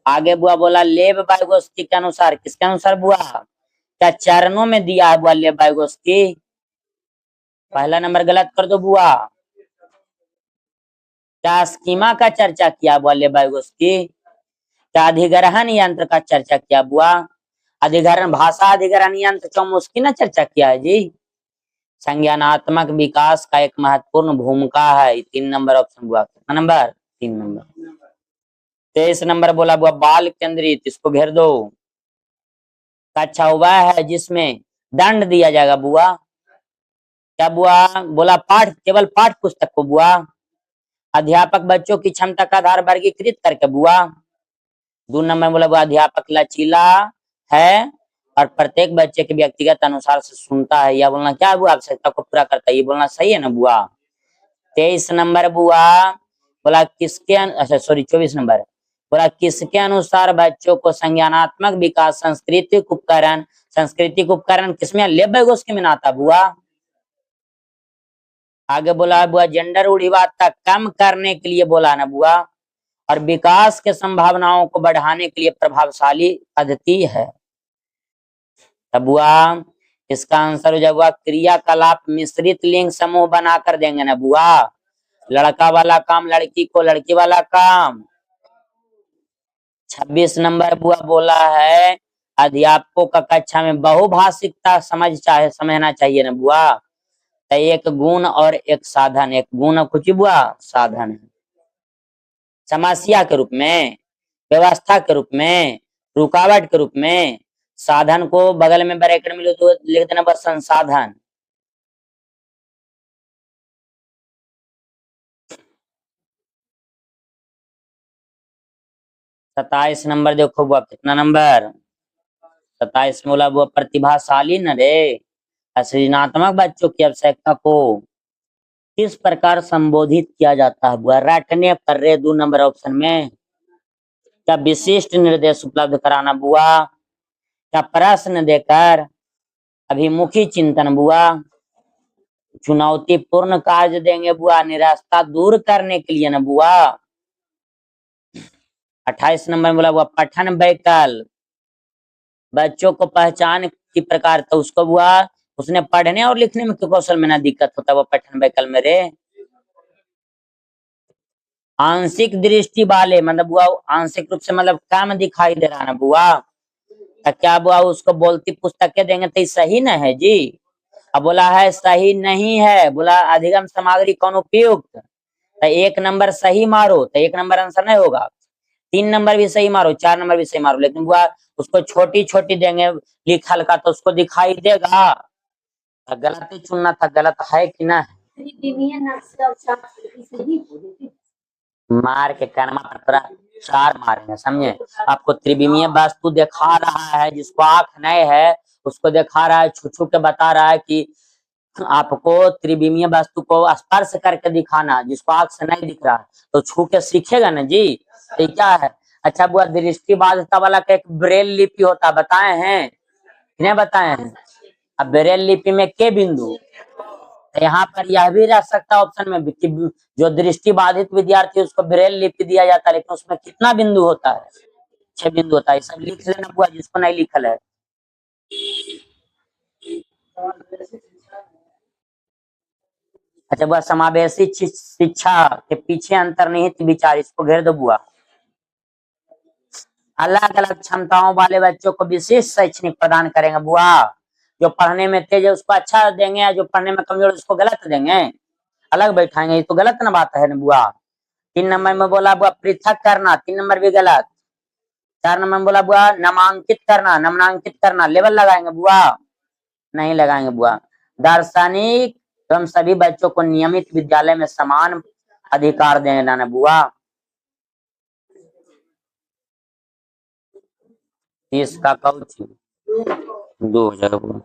आगे बुआ बोला लेव वाइगोस्की के अनुसार, किसके अनुसार बुआ? क्या चरणों में दिया है बुआ लेव वाइगोस्की? पहला नंबर गलत कर दो बुआ। क्या स्कीमा का चर्चा किया बुआ लेव वाइगोस्की? क्या अधिग्रहण यंत्र का चर्चा किया बुआ? अधिग्रहण, भाषा अधिग्रहण यंत्र चौमुस्की ने चर्चा किया है जी। संज्ञानात्मक विकास का एक महत्वपूर्ण भूमिका है। 3 नंबर ऑप्शन बुआ। कितना नंबर? 3 नंबर। 23 नंबर बोला बुआ बाल केंद्रित, इसको घेर दो। कक्षा वह है जिसमें दंड दिया जाएगा बुआ। क्या बुआ? बोला पाठ, केवल पाठ पुस्तक को बुआ। अध्यापक बच्चों की क्षमता का आधार वर्गीकृत करके बुआ। 2 नंबर बोला बुआ अध्यापक लचीला है और प्रत्येक बच्चे के व्यक्तिगत अनुसार से सुनता है, यह बोलना क्या है बुआ? आवश्यकता को पूरा करता है, ये बोलना सही है ना बुआ? 23 नंबर बुआ बोला किसके, अच्छा सॉरी 24 नंबर बोला किसके अनुसार बच्चों को संज्ञानात्मक विकास सांस्कृतिक उपकरण किसमें? लेव वाइगोस्की में आता बुआ। आगे बोला बुआ जेंडर रूढ़िवादिता कम करने के लिए बोला ना बुआ, और विकास के संभावनाओं को बढ़ाने के लिए प्रभावशाली पद्धति है। तब बुआ इसका आंसर हो जाएगा क्रियाकलाप मिश्रित लिंग समूह बनाकर देंगे ना बुआ। लड़का वाला काम लड़की को, लड़की वाला काम। 26 नंबर बुआ बोला है अध्यापकों का कक्षा में बहुभाषिकता समझना चाहिए ना बुआ। तो एक गुण और एक साधन, एक गुण और कुछ बुआ साधन है। समस्या के रूप में, व्यवस्था के रूप में, रुकावट के रूप में। साधन को बगल में ब्रैकेट में तो लिख देना बस संसाधन। सत्ताईस नंबर देखो बुआ, कितना नंबर? 27 में बोला वो प्रतिभाशाली न रे सृजनात्मक बच्चों की आवश्यकता को किस प्रकार संबोधित किया जाता है बुआ? रटने पर रे 2 नंबर ऑप्शन में। क्या विशिष्ट निर्देश उपलब्ध कराना बुआ? क्या प्रश्न देकर? अभिमुखी चिंतन बुआ? चुनौतीपूर्ण कार्य देंगे बुआ, निराशा दूर करने के लिए ना बुआ। 28 नंबर बोला बुआ पठन वैकल्प, बच्चों को पहचान की प्रकार, तो उसको बुआ उसने पढ़ने और लिखने में कौशल में ना दिक्कत होता, वो पठन वैकल्प में रे। आंशिक दृष्टि वाले मतलब बुआ आंशिक रूप से मतलब कम दिखाई दे रहा ना बुआ, तो क्या बुआ उसको बोलती पुस्तकें देंगे तो सही ना है जी? अब बोला है सही नहीं है, बोला अधिगम सामग्री कौन उपयुक्त, तो 1 नंबर सही मारो, तो 1 नंबर आंसर नहीं होगा। 3 नंबर भी सही मारो, 4 नंबर भी सही मारो, लेकिन बुआ उसको छोटी छोटी देंगे लिखल का तो उसको दिखाई देगा। गलत ही चुनना था, गलत है कि ना? मार के कनमा पर पूरा 4 मारेंगे, समझे? आपको त्रिविमीय वस्तु दिखा रहा है, जिसको आंख नहीं है उसको दिखा रहा है, छू छू के बता रहा है कि आपको त्रिविमीय वस्तु को स्पर्श करके दिखाना, जिसको आंख से नहीं दिख रहा है तो छू के सीखेगा ना जी। तो क्या है? अच्छा बुआ, दृष्टि बाधिता वाला का एक ब्रेल लिपि होता है, बताए हैं किन्हें बताए हैं? अब ब्रेल लिपि में के बिंदु, तो यहाँ पर यह भी रह सकता है ऑप्शन में भी कि जो दृष्टि बाधित विद्यार्थी है उसको ब्रेल लिपि दिया जाता है, लेकिन उसमें कितना बिंदु होता है? 6 बिंदु होता है। सब लिख लेना बुआ जिसको नहीं लिखल है। अच्छा बुआ, समावेशी शिक्षा के पीछे अंतर्निहित विचार, इसको घेर दो बुआ। अलग अलग क्षमताओं वाले बच्चों को विशेष शैक्षणिक प्रदान करेंगे बुआ। जो पढ़ने में तेज है उसको अच्छा देंगे, जो पढ़ने में कमजोर उसको गलत देंगे, अलग बैठाएंगे, ये तो गलत ना बात है ना बुआ। 3 नंबर में बोला बुआ पृथक करना, 3 नंबर भी गलत। 4 नंबर में बोला बुआ नामांकित करना, नामांकित करना, लेवल लगाएंगे बुआ, नहीं लगाएंगे बुआ। दार्शनिक एवं सभी बच्चों को नियमित विद्यालय में समान अधिकार देना ना बुआ। इसका कौची 2 हो जाएगा बुआ।